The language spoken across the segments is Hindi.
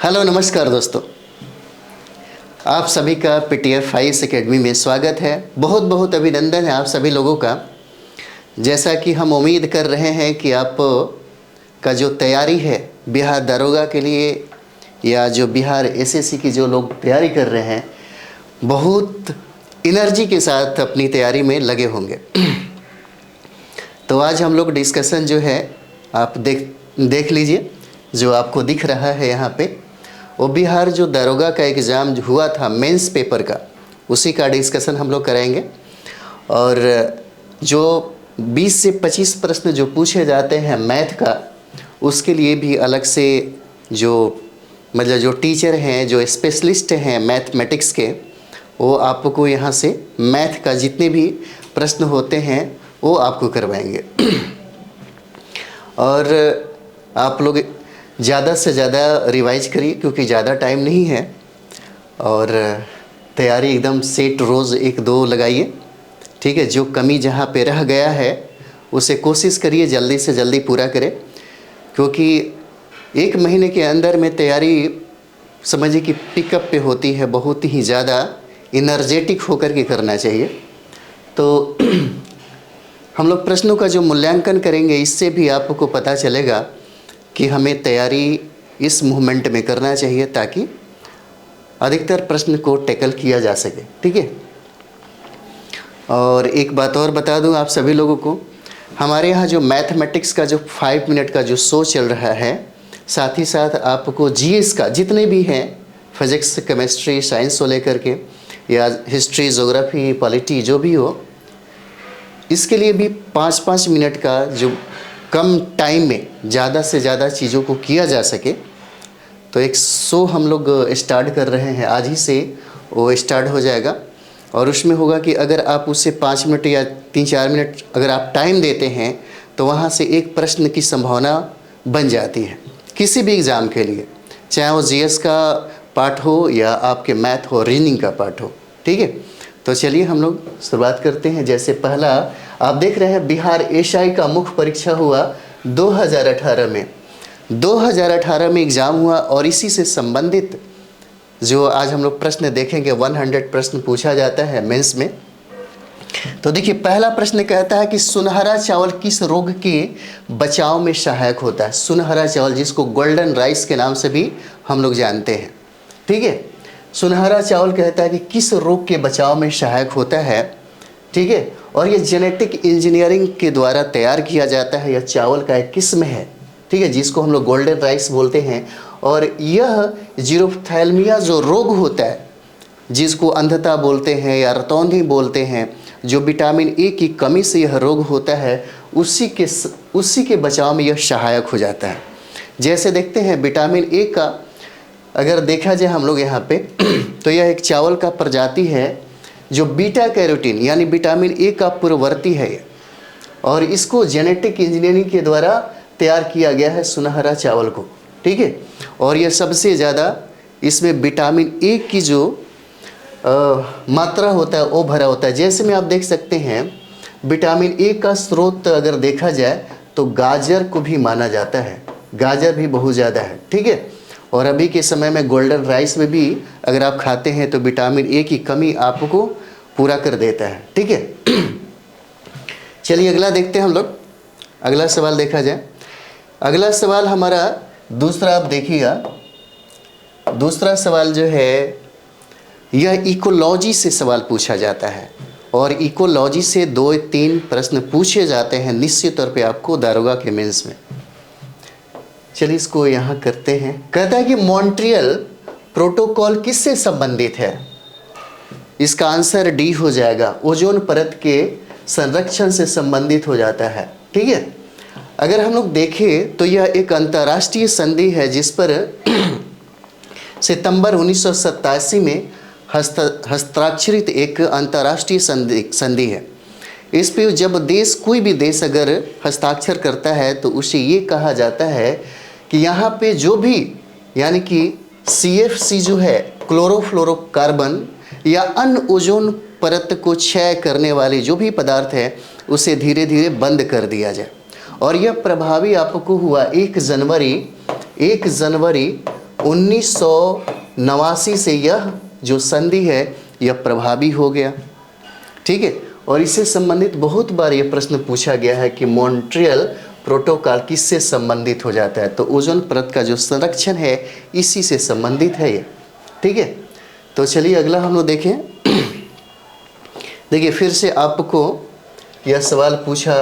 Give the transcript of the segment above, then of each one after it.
हेलो नमस्कार दोस्तों, आप सभी का पीटीएफ आईएएस एकेडमी में स्वागत है। बहुत बहुत अभिनंदन है आप सभी लोगों का। जैसा कि हम उम्मीद कर रहे हैं कि आप का जो तैयारी है बिहार दरोगा के लिए या जो बिहार एसएससी की जो लोग तैयारी कर रहे हैं, बहुत एनर्जी के साथ अपनी तैयारी में लगे होंगे। तो आज हम लोग डिस्कशन जो है आप देख लीजिए, जो आपको दिख रहा है यहाँ पे, वो बिहार जो दरोगा का एग्ज़ाम हुआ था मेंस पेपर का, उसी का डिस्कशन हम लोग करेंगे। और जो 20 से 25 प्रश्न जो पूछे जाते हैं मैथ का, उसके लिए भी अलग से जो मतलब जो टीचर हैं, जो स्पेशलिस्ट हैं मैथमेटिक्स के, वो आपको यहाँ से मैथ का जितने भी प्रश्न होते हैं वो आपको करवाएंगे। और आप लोग ज़्यादा से ज़्यादा रिवाइज करिए क्योंकि ज़्यादा टाइम नहीं है। और तैयारी एकदम सेट रोज़ 1-2 लगाइए, ठीक है। जो कमी जहाँ पे रह गया है उसे कोशिश करिए जल्दी से जल्दी पूरा करें, क्योंकि 1 महीने के अंदर में तैयारी समझिए कि पिकअप पे होती है। बहुत ही ज़्यादा एनर्जेटिक होकर के करना चाहिए। तो हम लोग प्रश्नों का जो मूल्यांकन करेंगे, इससे भी आपको पता चलेगा कि हमें तैयारी इस मूवमेंट में करना चाहिए ताकि अधिकतर प्रश्न को टैकल किया जा सके, ठीक है। और एक बात और बता दूं आप सभी लोगों को, हमारे यहाँ जो मैथमेटिक्स का जो 5 मिनट का जो शो चल रहा है, साथ ही साथ आपको जीएस का जितने भी हैं, फिजिक्स, केमिस्ट्री, साइंस को लेकर के, या हिस्ट्री, ज्योग्राफी, पॉलिटी, जो भी हो, इसके लिए भी 5-5 मिनट का जो कम टाइम में ज़्यादा से ज़्यादा चीज़ों को किया जा सके, तो एक शो हम लोग स्टार्ट कर रहे हैं। आज ही से वो स्टार्ट हो जाएगा। और उसमें होगा कि अगर आप उससे 5 मिनट या 3-4 मिनट अगर आप टाइम देते हैं तो वहाँ से एक प्रश्न की संभावना बन जाती है किसी भी एग्ज़ाम के लिए, चाहे वो जीएस का पार्ट हो या आपके मैथ हो, रीजनिंग का पार्ट हो, ठीक है। तो चलिए हम लोग शुरुआत करते हैं। जैसे पहला आप देख रहे हैं, बिहार एसआई का मुख्य परीक्षा हुआ 2018 में। 2018 में एग्ज़ाम हुआ और इसी से संबंधित जो आज हम लोग प्रश्न देखेंगे, 100 प्रश्न पूछा जाता है मेंस में। तो देखिए, पहला प्रश्न कहता है कि सुनहरा चावल किस रोग के बचाव में सहायक होता है। सुनहरा चावल, जिसको गोल्डन राइस के नाम से भी हम लोग जानते हैं, ठीक है। सुनहरा चावल कहता है कि किस रोग के बचाव में सहायक होता है, ठीक है। और ये जेनेटिक इंजीनियरिंग के द्वारा तैयार किया जाता है। यह चावल का एक किस्म है, ठीक है, जिसको हम लोग गोल्डन राइस बोलते हैं। और यह जीरोफ्थैल्मिया जो रोग होता है, जिसको अंधता बोलते हैं या रतौंधी बोलते हैं, जो विटामिन ए की कमी से यह रोग होता है, उसी के बचाव में यह सहायक हो जाता है। जैसे देखते हैं विटामिन ए का अगर देखा जाए हम लोग यहाँ पे, तो यह एक चावल का प्रजाति है जो बीटा कैरोटीन यानी विटामिन ए का पूर्ववर्ती है ये। और इसको जेनेटिक इंजीनियरिंग के द्वारा तैयार किया गया है सुनहरा चावल को, ठीक है। और यह सबसे ज़्यादा इसमें विटामिन ए की जो मात्रा होता है वो भरा होता है। जैसे में आप देख सकते हैं, विटामिन ए का स्रोत अगर देखा जाए तो गाजर को भी माना जाता है। गाजर भी बहुत ज़्यादा है, ठीक है। और अभी के समय में गोल्डन राइस में भी अगर आप खाते हैं तो विटामिन ए की कमी आपको पूरा कर देता है, ठीक है। चलिए अगला देखते हैं हम लोग। अगला सवाल देखा जाए। अगला सवाल हमारा दूसरा, आप देखिएगा, दूसरा सवाल जो है यह इकोलॉजी से सवाल पूछा जाता है। और इकोलॉजी से 2-3 प्रश्न पूछे जाते हैं निश्चित तौर पे आपको दारोगा के मेंस में। चलिए इसको यहाँ करते हैं। कहता है कि मॉन्ट्रियल प्रोटोकॉल किससे संबंधित है। इसका आंसर डी हो जाएगा, ओजोन परत के संरक्षण से संबंधित हो जाता है, ठीक है। अगर हम लोग देखें तो यह एक अंतर्राष्ट्रीय संधि है जिस पर सितंबर 1987 में हस्ताक्षरित एक अंतर्राष्ट्रीय संधि है। इस पे जब देश, कोई भी देश अगर हस्ताक्षर करता है तो उसे ये कहा जाता है कि यहाँ पे जो भी यानी कि CFC जो है, क्लोरोफ्लोरोकार्बन या अन्य ओजोन परत को क्षय करने वाले जो भी पदार्थ है, उसे धीरे धीरे बंद कर दिया जाए। और यह प्रभावी आपको हुआ 1 जनवरी 1989 से यह जो संधि है यह प्रभावी हो गया। ठीक है, और इससे संबंधित बहुत बार यह प्रश्न पूछा गया है कि मॉन्ट्रियल प्रोटोकॉल किससे संबंधित हो जाता है, तो ओजोन परत का जो संरक्षण है इसी से संबंधित है ये। ठीक है, तो चलिए अगला हम लोग देखें। देखिए फिर से आपको यह सवाल पूछा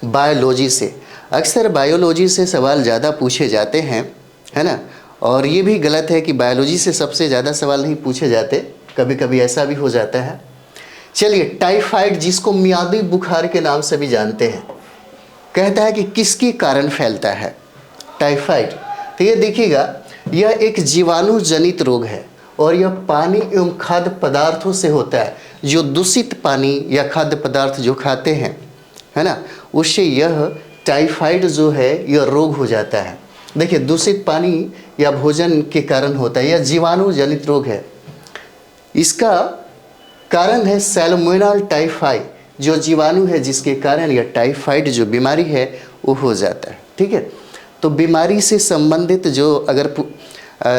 बायोलॉजी से। अक्सर बायोलॉजी से सवाल ज़्यादा पूछे जाते हैं, है ना, और ये भी गलत है कि बायोलॉजी से सबसे ज़्यादा सवाल नहीं पूछे जाते, कभी कभी ऐसा भी हो जाता है। चलिए, टाइफाइड जिसको मियादी बुखार के नाम से भी जानते हैं, कहता है कि किसके कारण फैलता है टाइफाइड। तो ये देखिएगा, यह एक जीवाणु जनित रोग है और यह पानी एवं खाद्य पदार्थों से होता है। जो दूषित पानी या खाद्य पदार्थ जो खाते हैं, है ना, उससे यह टाइफाइड जो है यह रोग हो जाता है। देखिए, दूषित पानी या भोजन के कारण होता है, यह जीवाणु जनित रोग है। इसका कारण है सैल्मोनेला टाइफाई, जो जीवाणु है जिसके कारण यह टाइफाइड जो बीमारी है वो हो जाता है। ठीक है, तो बीमारी से संबंधित जो अगर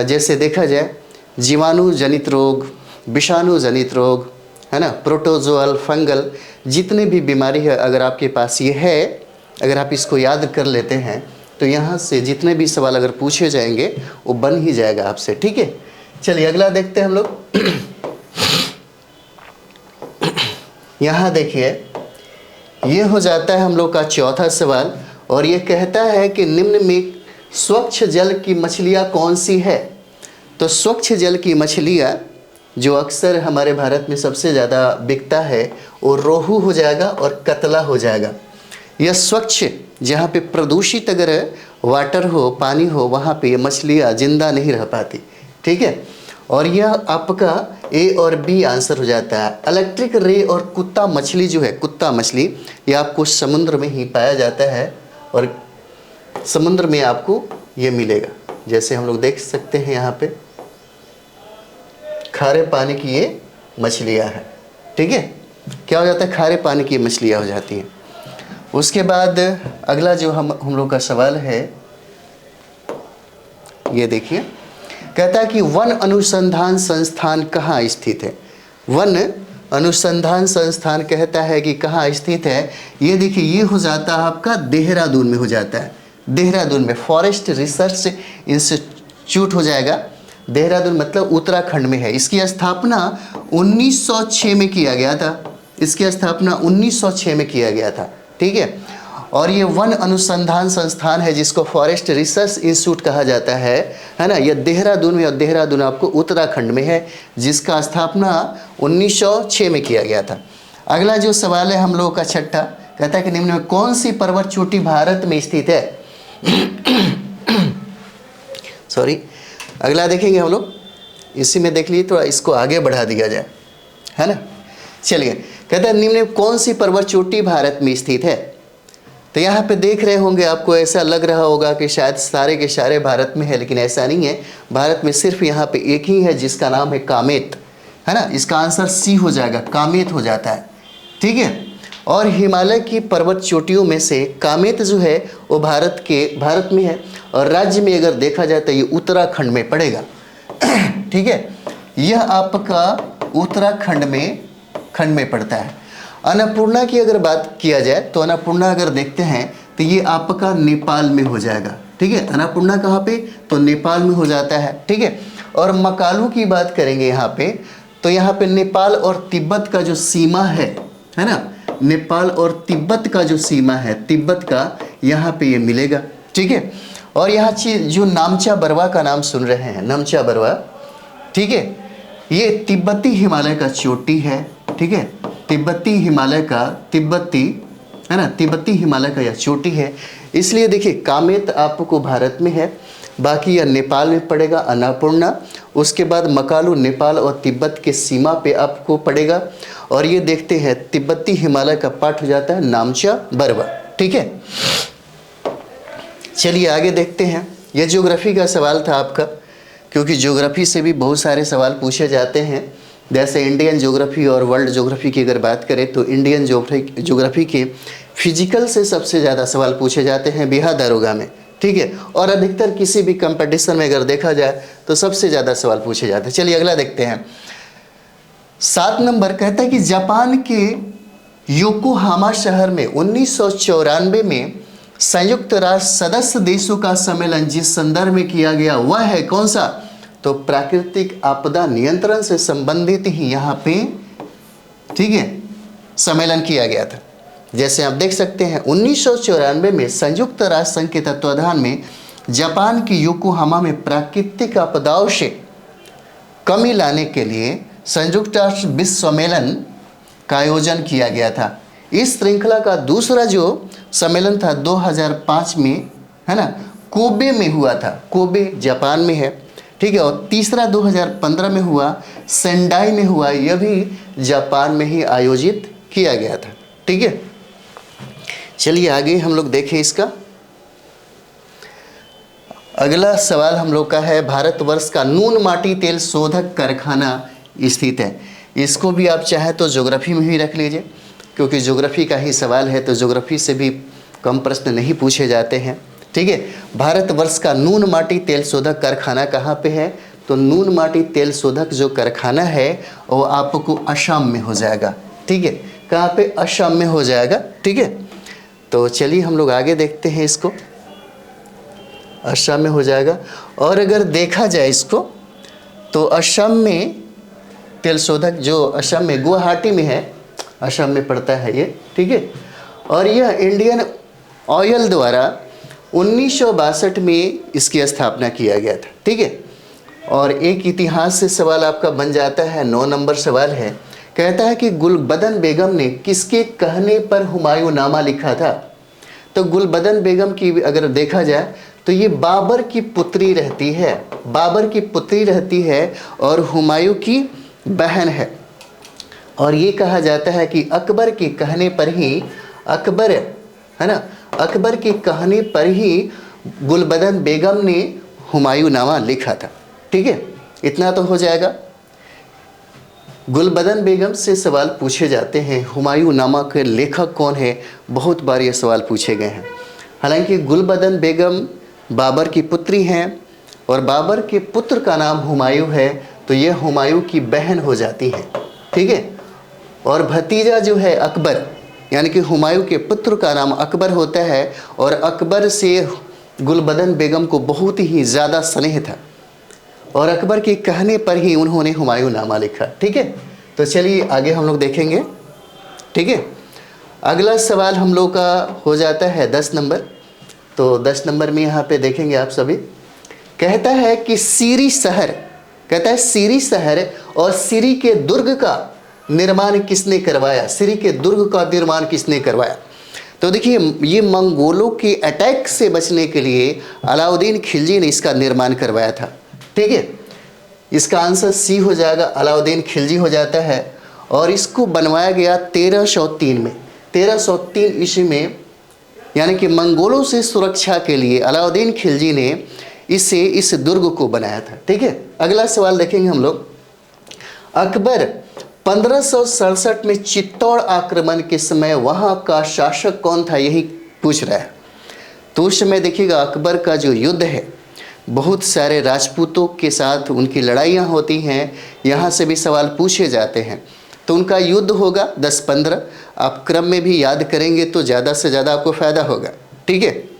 जैसे देखा जाए जीवाणु जनित रोग, विषाणु जनित रोग, है ना, प्रोटोजोअल, फंगल, जितने भी बीमारी है अगर आपके पास ये है, अगर आप इसको याद कर लेते हैं तो यहाँ से जितने भी सवाल अगर पूछे जाएंगे वो बन ही जाएगा आपसे। ठीक है, चलिए अगला देखते हैं हम लोग। यहाँ देखिए, ये हो जाता है हम लोग का चौथा सवाल, और ये कहता है कि निम्न में स्वच्छ जल की मछलियाँ कौन सी है। तो स्वच्छ जल की मछलियाँ जो अक्सर हमारे भारत में सबसे ज़्यादा बिकता है वो रोहू हो जाएगा और कतला हो जाएगा। यह स्वच्छ, जहाँ पे प्रदूषित अगर वाटर हो, पानी हो, वहाँ पे ये मछलियाँ जिंदा नहीं रह पाती। ठीक है, और यह आपका ए और बी आंसर हो जाता है। इलेक्ट्रिक रे और कुत्ता मछली जो है, कुत्ता मछली, यह आपको समुद्र में ही पाया जाता है और समुद्र में आपको ये मिलेगा। जैसे हम लोग देख सकते हैं यहाँ पे खारे पानी की ये मछलियाँ हैं। ठीक है, क्या हो जाता है, खारे पानी की मछलियाँ हो जाती हैं। उसके बाद अगला जो हम लोग का सवाल है, ये देखिए, कहता है कि वन अनुसंधान संस्थान कहाँ स्थित है। वन अनुसंधान संस्थान कहता है कि कहाँ स्थित है। ये देखिए, ये हो जाता है आपका देहरादून में हो जाता है। देहरादून में फॉरेस्ट रिसर्च इंस्टीट्यूट हो जाएगा। देहरादून मतलब उत्तराखंड में है। इसकी स्थापना 1906 में किया गया था। इसकी स्थापना 1906 में किया गया था। ठीक है, और ये वन अनुसंधान संस्थान है जिसको फॉरेस्ट रिसर्च इंस्टीट्यूट कहा जाता है ना। यह देहरादून में, और देहरादून आपको उत्तराखंड में है, जिसका स्थापना 1906 में किया गया था। अगला जो सवाल है हम लोगों का छठा, कहता है कि निम्न में कौन सी पर्वत चोटी भारत में स्थित है। सॉरी, अगला देखेंगे हम लोग, इसी में देख लीजिए, थोड़ा इसको आगे बढ़ा दिया जाए, है ना। चलिए, कहता है निम्न में कौन सी पर्वत चोटी भारत में स्थित है। तो यहाँ पे देख रहे होंगे, आपको ऐसा लग रहा होगा कि शायद सारे के सारे भारत में है, लेकिन ऐसा नहीं है। भारत में सिर्फ यहाँ पे एक ही है जिसका नाम है कामेत, है ना। इसका आंसर सी हो जाएगा, कामेत हो जाता है। ठीक है, और हिमालय की पर्वत चोटियों में से कामेत जो है वो भारत में है, और राज्य में अगर देखा जाए तो ये उत्तराखंड में पड़ेगा। ठीक है, यह आपका उत्तराखंड में पड़ता है। अन्नपूर्णा की अगर बात किया जाए तो अन्नपूर्णा अगर देखते हैं तो ये आपका नेपाल में हो जाएगा। ठीक है, अन्नपूर्णा कहाँ पे, तो नेपाल में हो जाता है। ठीक है, और मकालू की बात करेंगे यहाँ पे, तो यहाँ पे नेपाल और तिब्बत का जो सीमा है ना, नेपाल और तिब्बत का जो सीमा है, तिब्बत का, यहाँ पे ये मिलेगा। ठीक है, और यहाँ जो नामचा बरवा का नाम सुन रहे हैं, नामचा बरवा, ठीक है, ये तिब्बती हिमालय का चोटी है। ठीक है, तिब्बती हिमालय का, है ना, तिब्बती हिमालय का यह चोटी है। इसलिए देखिए, कामेत आपको भारत में है, बाकी यह नेपाल में पड़ेगा, अन्नपूर्णा। उसके बाद मकालू नेपाल और तिब्बत के सीमा पे आपको पड़ेगा, और ये देखते हैं तिब्बती हिमालय का पार्ट हो जाता है नामचा बरवा। ठीक है, चलिए आगे देखते हैं। यह ज्योग्राफी का सवाल था आपका, क्योंकि ज्योग्राफी से भी बहुत सारे सवाल पूछे जाते हैं। जैसे इंडियन ज्योग्राफी और वर्ल्ड ज्योग्राफी की अगर बात करें तो इंडियन ज्योग्राफी के फिजिकल से सबसे ज़्यादा सवाल पूछे जाते हैं बिहार दारोगा में। ठीक है। और अधिकतर किसी भी कंपटीशन में अगर देखा जाए तो सबसे ज़्यादा सवाल पूछे जाते हैं। चलिए अगला देखते हैं। 7 नंबर कहता है कि जापान के योकोहामा शहर में 1994 में संयुक्त राष्ट्र सदस्य देशों का सम्मेलन जिस संदर्भ में किया गया वह है कौन सा? तो प्राकृतिक आपदा नियंत्रण से संबंधित ही यहाँ पे, ठीक है, सम्मेलन किया गया था। जैसे आप देख सकते हैं 1994 में संयुक्त राष्ट्र संघ के तत्वाधान में जापान की योकोहामा में प्राकृतिक आपदाओं से कमी लाने के लिए संयुक्त राष्ट्र विश्व सम्मेलन का आयोजन किया गया था। इस श्रृंखला का दूसरा जो सम्मेलन था 2005 में, है ना, कोबे में हुआ था। कोबे जापान में है, ठीक है। और तीसरा 2015 में हुआ, सेंडाई में हुआ, यह भी जापान में ही आयोजित किया गया था, ठीक है। चलिए आगे हम लोग देखें इसका। अगला सवाल हम लोग का है, भारतवर्ष का नून माटी तेल शोधक कारखाना स्थित है। इसको भी आप चाहे तो ज्योग्राफी में भी रख लीजिए, क्योंकि ज्योग्राफी का ही सवाल है, तो ज्योग्राफी से भी कम प्रश्न नहीं पूछे जाते हैं, ठीक है। भारतवर्ष का नून माटी तेल शोधक कारखाना कहाँ पे है? तो नून माटी तेल शोधक जो कारखाना है वो आपको असम में हो जाएगा, ठीक है। कहाँ पे? असम में हो जाएगा, ठीक है। तो चलिए हम लोग आगे देखते हैं इसको। असम में हो जाएगा। और अगर देखा जाए इसको तो असम में तेल शोधक जो असम में गुवाहाटी में है, असम में पड़ता है ये, ठीक है। और यह इंडियन ऑयल द्वारा 1962 में इसकी स्थापना किया गया था, ठीक है। और एक इतिहास से सवाल आपका बन जाता है, 9 नंबर सवाल है। कहता है कि गुलबदन बेगम ने किसके कहने पर हुमायूंनामा लिखा था? तो गुलबदन बेगम की अगर देखा जाए तो ये बाबर की पुत्री रहती है, बाबर की पुत्री रहती है और हुमायूं की बहन है। और ये कहा जाता है कि अकबर के कहने पर ही, अकबर, है ना, अकबर के कहने पर ही गुलबदन बेगम ने हुमायूंनामा लिखा था, ठीक है। इतना तो हो जाएगा। गुलबदन बेगम से सवाल पूछे जाते हैं, हुमायूंनामा के लेखक कौन है? बहुत बार ये सवाल पूछे गए हैं। हालांकि गुलबदन बेगम बाबर की पुत्री हैं और बाबर के पुत्र का नाम हुमायूं है, तो ये हुमायूं की बहन हो जाती है, ठीक है। और भतीजा जो है अकबर, यानी कि हुमायूं के पुत्र का नाम अकबर होता है और अकबर से गुलबदन बेगम को बहुत ही ज़्यादा स्नेह था और अकबर के कहने पर ही उन्होंने हुमायूंनामा लिखा, ठीक है। तो चलिए आगे हम लोग देखेंगे, ठीक है। अगला सवाल हम लोग का हो जाता है 10 नंबर। तो 10 नंबर में यहाँ पे देखेंगे आप सभी। कहता है कि सीरी शहर, कहता है सीरी शहर और सीरी के दुर्ग का निर्माण किसने करवाया? सीरी के दुर्ग का निर्माण किसने करवाया? तो देखिए, ये मंगोलों के अटैक से बचने के लिए अलाउद्दीन खिलजी ने इसका निर्माण करवाया था, ठीक है। इसका आंसर सी हो जाएगा, अलाउद्दीन खिलजी हो जाता है। और इसको बनवाया गया 1303 में, 1303 ईस्वी में, यानी कि मंगोलों से सुरक्षा के लिए अलाउद्दीन खिलजी ने इस दुर्ग को बनाया था, ठीक है। अगला सवाल देखेंगे हम लोग। अकबर 1567 में चित्तौड़ आक्रमण के समय वहाँ का शासक कौन था, यही पूछ रहा है। तो उस समय देखिएगा अकबर का जो युद्ध है, बहुत सारे राजपूतों के साथ उनकी लड़ाइयाँ होती हैं, यहाँ से भी सवाल पूछे जाते हैं। तो उनका युद्ध होगा 10-15, आप क्रम में भी याद करेंगे तो ज़्यादा से ज़्यादा आपको फ़ायदा होगा, ठीक है।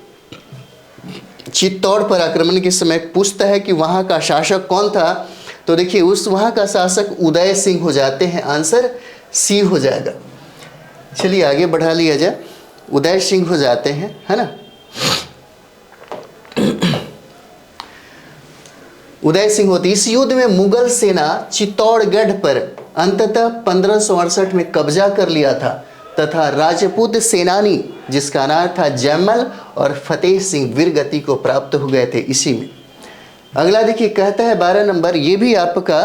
चित्तौड़ पर आक्रमण के समय पूछता है कि वहाँ का शासक कौन था? तो देखिए, उस वहाँ का शासक उदय सिंह हो जाते हैं, आंसर सी हो जाएगा। चलिए आगे बढ़ा लिया जाए, उदय सिंह हो जाते हैं, है ना। उदय सिंह होती। इस युद्ध में मुगल सेना चित्तौड़गढ़ पर अंततः 1568 में कब्जा कर लिया था तथा राजपूत सेनानी जिसका नाम था जैमल और फतेह सिंह वीरगति को प्राप्त हो गए थे इसी में। अगला देखिए, कहता है 12 नंबर, ये भी आपका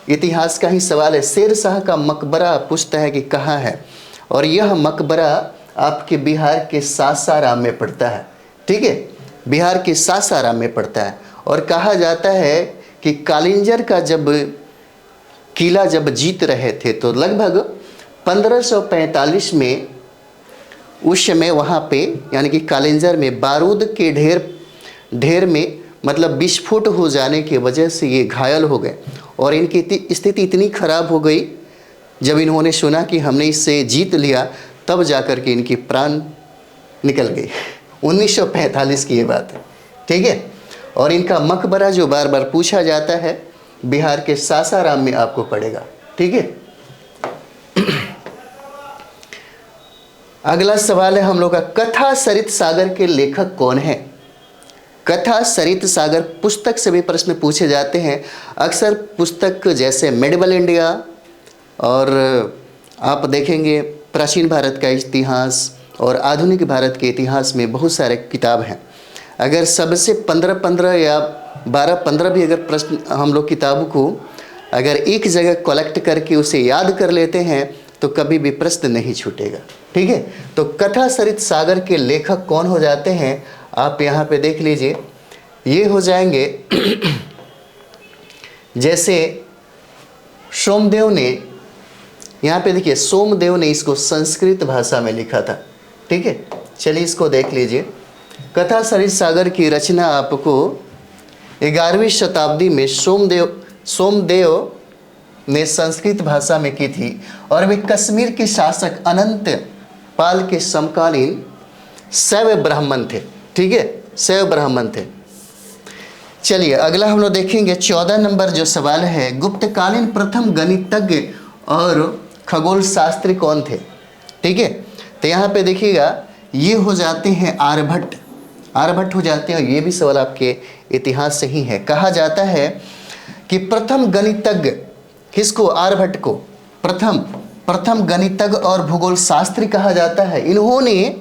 इतिहास का ही सवाल है। शेर शाह का मकबरा पूछता है कि कहाँ है, और यह मकबरा आपके बिहार के सासाराम में पड़ता है, ठीक है। बिहार के सासाराम में पड़ता है। और कहा जाता है कि कालिंजर का जब किला जब जीत रहे थे तो लगभग 1545 में उस समय वहाँ पे यानी कि कालिंजर में बारूद के ढेर में मतलब विस्फोट हो जाने की वजह से ये घायल हो गए और इनकी स्थिति इतनी खराब हो गई। जब इन्होंने सुना कि हमने इससे जीत लिया तब जाकर के इनकी प्राण निकल गई। 1945 की ये बात है, ठीक है। और इनका मकबरा जो बार बार पूछा जाता है बिहार के सासाराम में आपको पड़ेगा, ठीक है। अगला सवाल है हम लोग का, कथा सरित सागर के लेखक कौन है? कथा सरित सागर पुस्तक से भी प्रश्न पूछे जाते हैं। अक्सर पुस्तक जैसे मेडिवल इंडिया और आप देखेंगे प्राचीन भारत का इतिहास और आधुनिक भारत के इतिहास में बहुत सारे किताब हैं। अगर सबसे 15 या 12-15 भी अगर प्रश्न हम लोग किताबों को अगर एक जगह कलेक्ट करके उसे याद कर लेते हैं तो कभी भी प्रश्न नहीं छूटेगा, ठीक है। तो कथा सरित सागर के लेखक कौन हो जाते हैं? आप यहाँ पे देख लीजिए, ये हो जाएंगे जैसे सोमदेव ने, यहाँ पे देखिए सोमदेव ने इसको संस्कृत भाषा में लिखा था, ठीक है। चलिए इसको देख लीजिए। कथा सरित सागर की रचना आपको 11वीं शताब्दी में सोमदेव ने संस्कृत भाषा में की थी और वे कश्मीर के शासक अनंत पाल के समकालीन शैव ब्राह्मण थे, ठीक है, शैव ब्राह्मण थे। चलिए अगला हम लोग देखेंगे 14 नंबर जो सवाल है, गुप्तकालीन प्रथम गणितज्ञ और खगोल शास्त्री कौन थे? ठीक है, तो यहाँ पे देखिएगा ये हो जाते हैं आर्यभट्ट। आर्यभट्ट हो जाते हैं। ये भी सवाल आपके इतिहास से ही है। कहा जाता है कि प्रथम गणितज्ञ किसको? आर्यभट्ट को प्रथम गणितज्ञ और भूगोल शास्त्री कहा जाता है। इन्होंने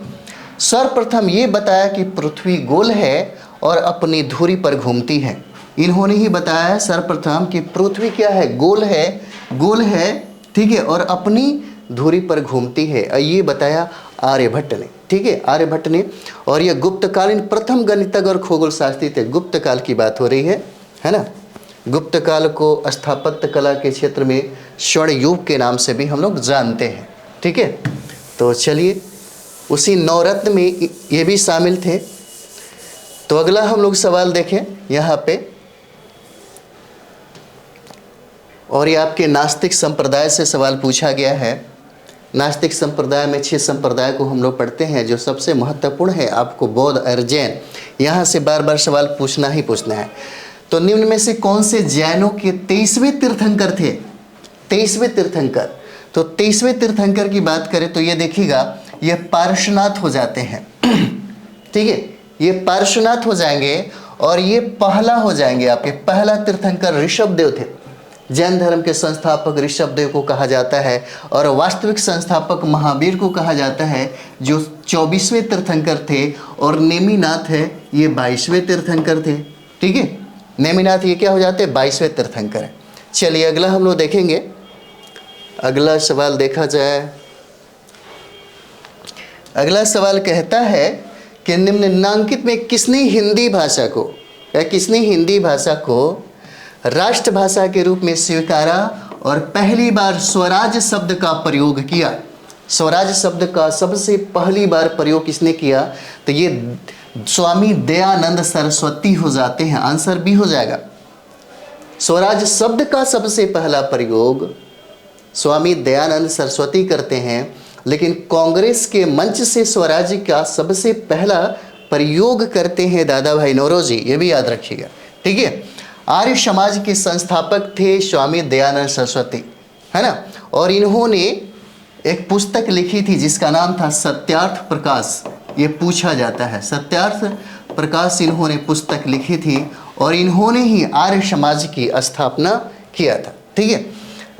सर्वप्रथम ये बताया कि पृथ्वी गोल है और अपनी धुरी पर घूमती है। इन्होंने ही बताया सर्वप्रथम कि पृथ्वी क्या है? गोल है, ठीक है, और अपनी धुरी पर घूमती है। ये बताया आर्यभट्ट ने, ठीक है, आर्यभट्ट ने। और ये गुप्तकालीन प्रथम गणितज्ञ और खगोल शास्त्री थे। गुप्त काल की बात हो रही है ना। गुप्त काल को स्थापत्य कला के क्षेत्र में स्वर्ण युग के नाम से भी हम लोग जानते हैं, ठीक है। तो चलिए उसी नवरत्न में ये भी शामिल थे। तो अगला हम लोग सवाल देखें यहाँ पे, और ये आपके नास्तिक संप्रदाय से सवाल पूछा गया है। नास्तिक संप्रदाय में 6 संप्रदाय को हम लोग पढ़ते हैं। जो सबसे महत्वपूर्ण है आपको बौद्ध और जैन, यहाँ से बार बार सवाल पूछना है। तो निम्न में से कौन से जैनों के 23वें तीर्थंकर थे? 23वें तीर्थंकर। तो 23वें तीर्थंकर की बात करें तो ये देखिएगा, ये पार्श्वनाथ हो जाते हैं, ठीक है, ये पार्श्वनाथ हो जाएंगे। और ये पहला हो जाएंगे आपके पहला तीर्थंकर ऋषभदेव थे। जैन धर्म के संस्थापक ऋषभदेव को कहा जाता है और वास्तविक संस्थापक महावीर को कहा जाता है, जो 24वें तीर्थंकर थे। और नेमिनाथ है, ये 22वें तीर्थंकर थे, ठीक है। नेमिनाथ ये क्या हो जाते हैं? 22वें तीर्थंकर है। चलिए अगला हम लोग देखेंगे। अगला सवाल देखा जाए। अगला सवाल कहता है कि निम्नलिखित में किसने हिंदी भाषा को राष्ट्रभाषा के रूप में स्वीकारा और पहली बार स्वराज शब्द का प्रयोग किया? स्वराज शब्द का सबसे पहली बार प्रयोग किसने किया? तो ये स्वामी दयानंद सरस्वती हो जाते हैं। आंसर बी हो जाएगा। स्वराज शब्द का सबसे पहला प्रयोग स्वामी दयानंद सरस्वती करते हैं, लेकिन कांग्रेस के मंच से स्वराज का सबसे पहला प्रयोग करते हैं दादा भाई नौरोजी। ये भी याद रखिएगा, ठीक है। आर्य समाज के संस्थापक थे स्वामी दयानंद सरस्वती, है ना। और इन्होंने एक पुस्तक लिखी थी जिसका नाम था सत्यार्थ प्रकाश। ये पूछा जाता है, सत्यार्थ प्रकाश इन्होंने पुस्तक लिखी थी और इन्होंने ही आर्य समाज की स्थापना किया था, ठीक है।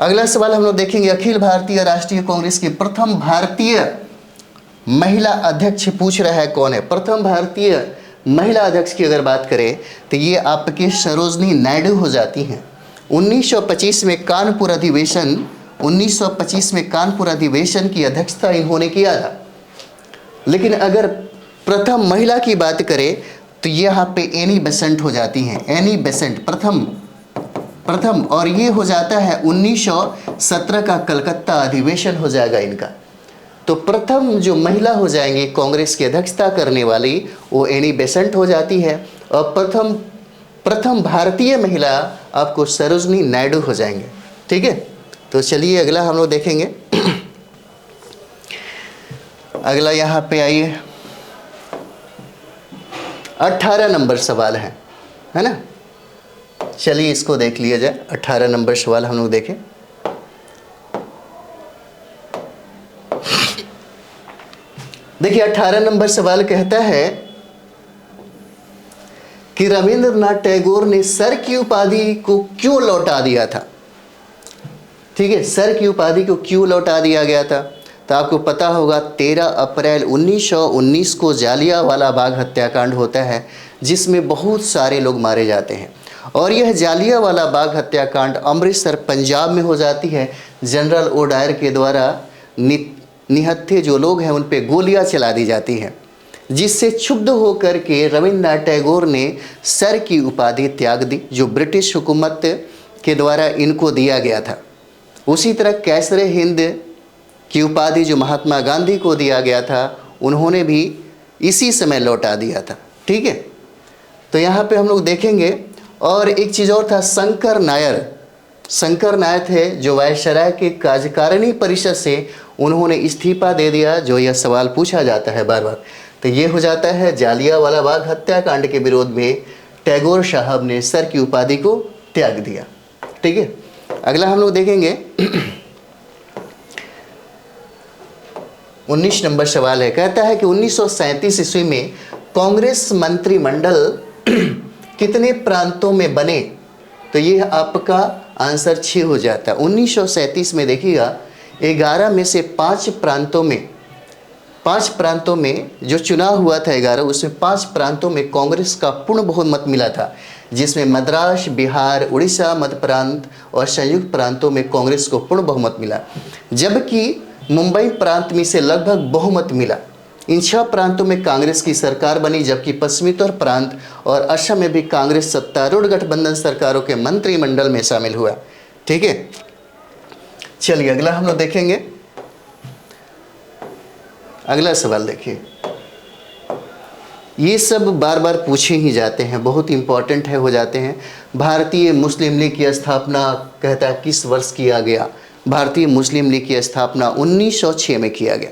अगला सवाल हम लोग देखेंगे, अखिल भारतीय राष्ट्रीय कांग्रेस की प्रथम भारतीय महिला अध्यक्ष पूछ रहा है कौन है? प्रथम भारतीय महिला अध्यक्ष की अगर बात करें तो ये आपके सरोजनी नायडू हो जाती हैं। 1925 में कानपुर अधिवेशन की अध्यक्षता इन्होंने किया था। लेकिन अगर प्रथम महिला की बात करें तो यहाँ पे एनी बेसेंट हो जाती हैं। एनी बेसेंट प्रथम और ये हो जाता है 1917 का कलकत्ता अधिवेशन हो जाएगा इनका। तो प्रथम जो महिला हो जाएंगी कांग्रेस की अध्यक्षता करने वाली, वो एनी बेसेंट हो जाती है। और प्रथम भारतीय महिला आपको सरोजनी नायडू हो जाएंगे। ठीक है, तो चलिए अगला हम लोग देखेंगे। अगला यहाँ पे आइए, 18 नंबर सवाल है ना। चलिए इसको देख लिया जाए। 18 नंबर सवाल हम लोग देखें। देखिए 18 नंबर सवाल कहता है कि रविंद्रनाथ टैगोर ने सर की उपाधि को क्यों लौटा दिया था। ठीक है, सर की उपाधि को क्यों लौटा दिया गया था। तो आपको पता होगा 13 अप्रैल 1919 को जालियांवाला बाग हत्याकांड होता है, जिसमें बहुत सारे लोग मारे जाते हैं। और यह जालियांवाला बाग हत्याकांड अमृतसर पंजाब में हो जाती है। जनरल ओ डायर के द्वारा निहत्थे जो लोग हैं उन पे गोलियां चला दी जाती हैं, जिससे क्षुब्ध होकर के रविंद्रनाथ टैगोर ने सर की उपाधि त्याग दी, जो ब्रिटिश हुकूमत के द्वारा इनको दिया गया था। उसी तरह कैसरे हिंद की उपाधि जो महात्मा गांधी को दिया गया था, उन्होंने भी इसी समय लौटा दिया था। ठीक है, तो यहाँ पे हम लोग देखेंगे। और एक चीज़ और था, शंकर नायर थे जो वायसराय के कार्यकारिणी परिषद से उन्होंने इस्तीफा दे दिया, जो यह सवाल पूछा जाता है बार बार। तो ये हो जाता है जालियांवाला बाग हत्याकांड के विरोध में टैगोर साहब ने सर की उपाधि को त्याग दिया। ठीक है, अगला हम लोग देखेंगे 19 नंबर सवाल है। कहता है कि 1937 ईस्वी में कांग्रेस मंत्रिमंडल कितने प्रांतों में बने। तो ये आपका आंसर 6 हो जाता है। 1937 में देखिएगा 11 में से 5 प्रांतों में जो चुनाव हुआ था 11, उसमें 5 प्रांतों में कांग्रेस का पूर्ण बहुमत मिला था, जिसमें मद्रास, बिहार, उड़ीसा, मध्य प्रांत और संयुक्त प्रांतों में कांग्रेस को पूर्ण बहुमत मिला, जबकि मुंबई प्रांत में से लगभग बहुमत मिला। इन 6 प्रांतों में कांग्रेस की सरकार बनी, जबकि पश्चिमोत्तर प्रांत और असम में भी कांग्रेस सत्तारूढ़ गठबंधन सरकारों के मंत्रिमंडल में शामिल हुआ। ठीक है, चलिए अगला हम लोग देखेंगे। अगला सवाल देखिए, ये सब बार बार पूछे ही जाते हैं, बहुत इंपॉर्टेंट है, हो जाते हैं। भारतीय मुस्लिम लीग की स्थापना कहता है किस वर्ष किया गया। भारतीय मुस्लिम लीग की स्थापना 1906 में किया गया।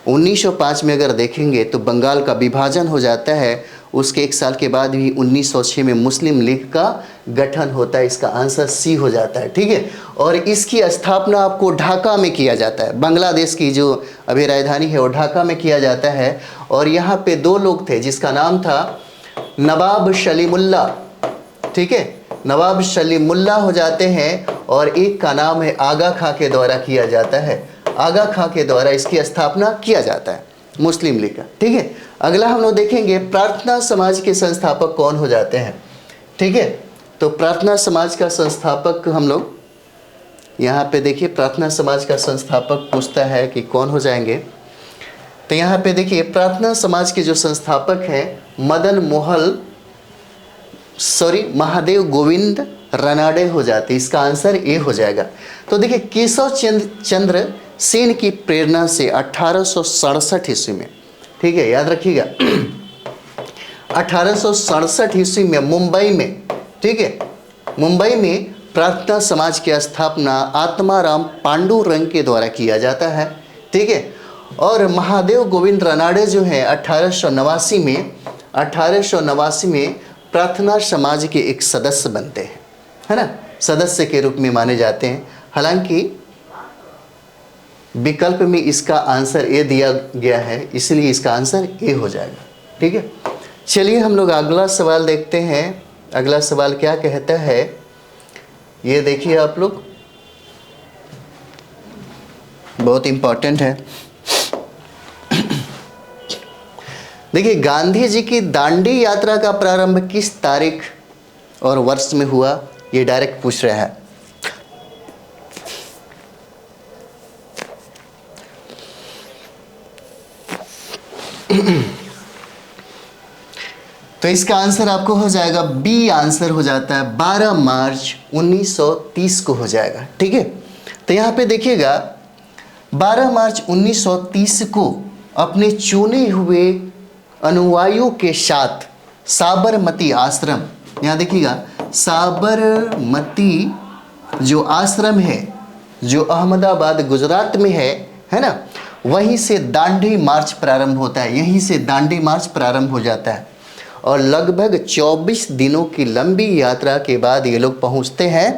1905 में अगर देखेंगे तो बंगाल का विभाजन हो जाता है, उसके 1 साल के बाद भी 1906 में मुस्लिम लीग का गठन होता है। इसका आंसर सी हो जाता है। ठीक है, और इसकी स्थापना आपको ढाका में किया जाता है। बांग्लादेश की जो अभी राजधानी है वो ढाका में किया जाता है। और यहाँ पे 2 लोग थे जिसका नाम था नवाब सलीमुल्लाह। ठीक है, नवाब सलीमुल्लाह हो जाते हैं, और एक का नाम है आगा खां के द्वारा किया जाता है। आगा खां के द्वारा इसकी स्थापना किया जाता है मुस्लिम लीग का। ठीक है, अगला हम लोग देखेंगे प्रार्थना समाज के संस्थापक कौन हो जाते हैं। ठीक है, तो प्रार्थना समाज का संस्थापक हम लोग यहाँ पे देखिए, प्रार्थना समाज का संस्थापक पूछता है कि कौन हो जाएंगे। तो यहाँ पे देखिए प्रार्थना समाज के जो संस्थापक हैं महादेव गोविंद रानडे हो जाते। इसका आंसर ए हो जाएगा। तो देखिए केशव चंद्र सेन की प्रेरणा से 1867 ईस्वी में, ठीक है याद रखिएगा, 1867 ईस्वी में मुंबई में, ठीक है, मुंबई में प्रार्थना समाज की स्थापना आत्माराम पांडुरंग के द्वारा किया जाता है। ठीक है, और महादेव गोविंद रानडे जो है 1889 में प्रार्थना समाज के एक सदस्य बनते हैं, है ना, सदस्य के रूप में माने जाते हैं। हालांकि विकल्प में इसका आंसर ए दिया गया है, इसलिए इसका आंसर ए हो जाएगा। ठीक है, चलिए हम लोग अगला सवाल देखते हैं। अगला सवाल क्या कहता है, ये देखिए आप लोग, बहुत इंपॉर्टेंट है। देखिए गांधी जी की दांडी यात्रा का प्रारंभ किस तारीख और वर्ष में हुआ, ये डायरेक्ट पूछ रहा है। तो इसका आंसर आपको हो जाएगा बी, आंसर हो जाता है 12 मार्च 1930 को हो जाएगा। ठीक है, तो यहाँ पे देखिएगा 12 मार्च 1930 को अपने चुने हुए अनुयायियों के साथ साबरमती आश्रम, यहाँ देखिएगा साबरमती जो आश्रम है जो अहमदाबाद गुजरात में है ना, वहीं से दांडी मार्च प्रारंभ होता है, यहीं से दांडी मार्च प्रारंभ हो जाता है और लगभग 24 दिनों की लंबी यात्रा के बाद ये लोग पहुंचते हैं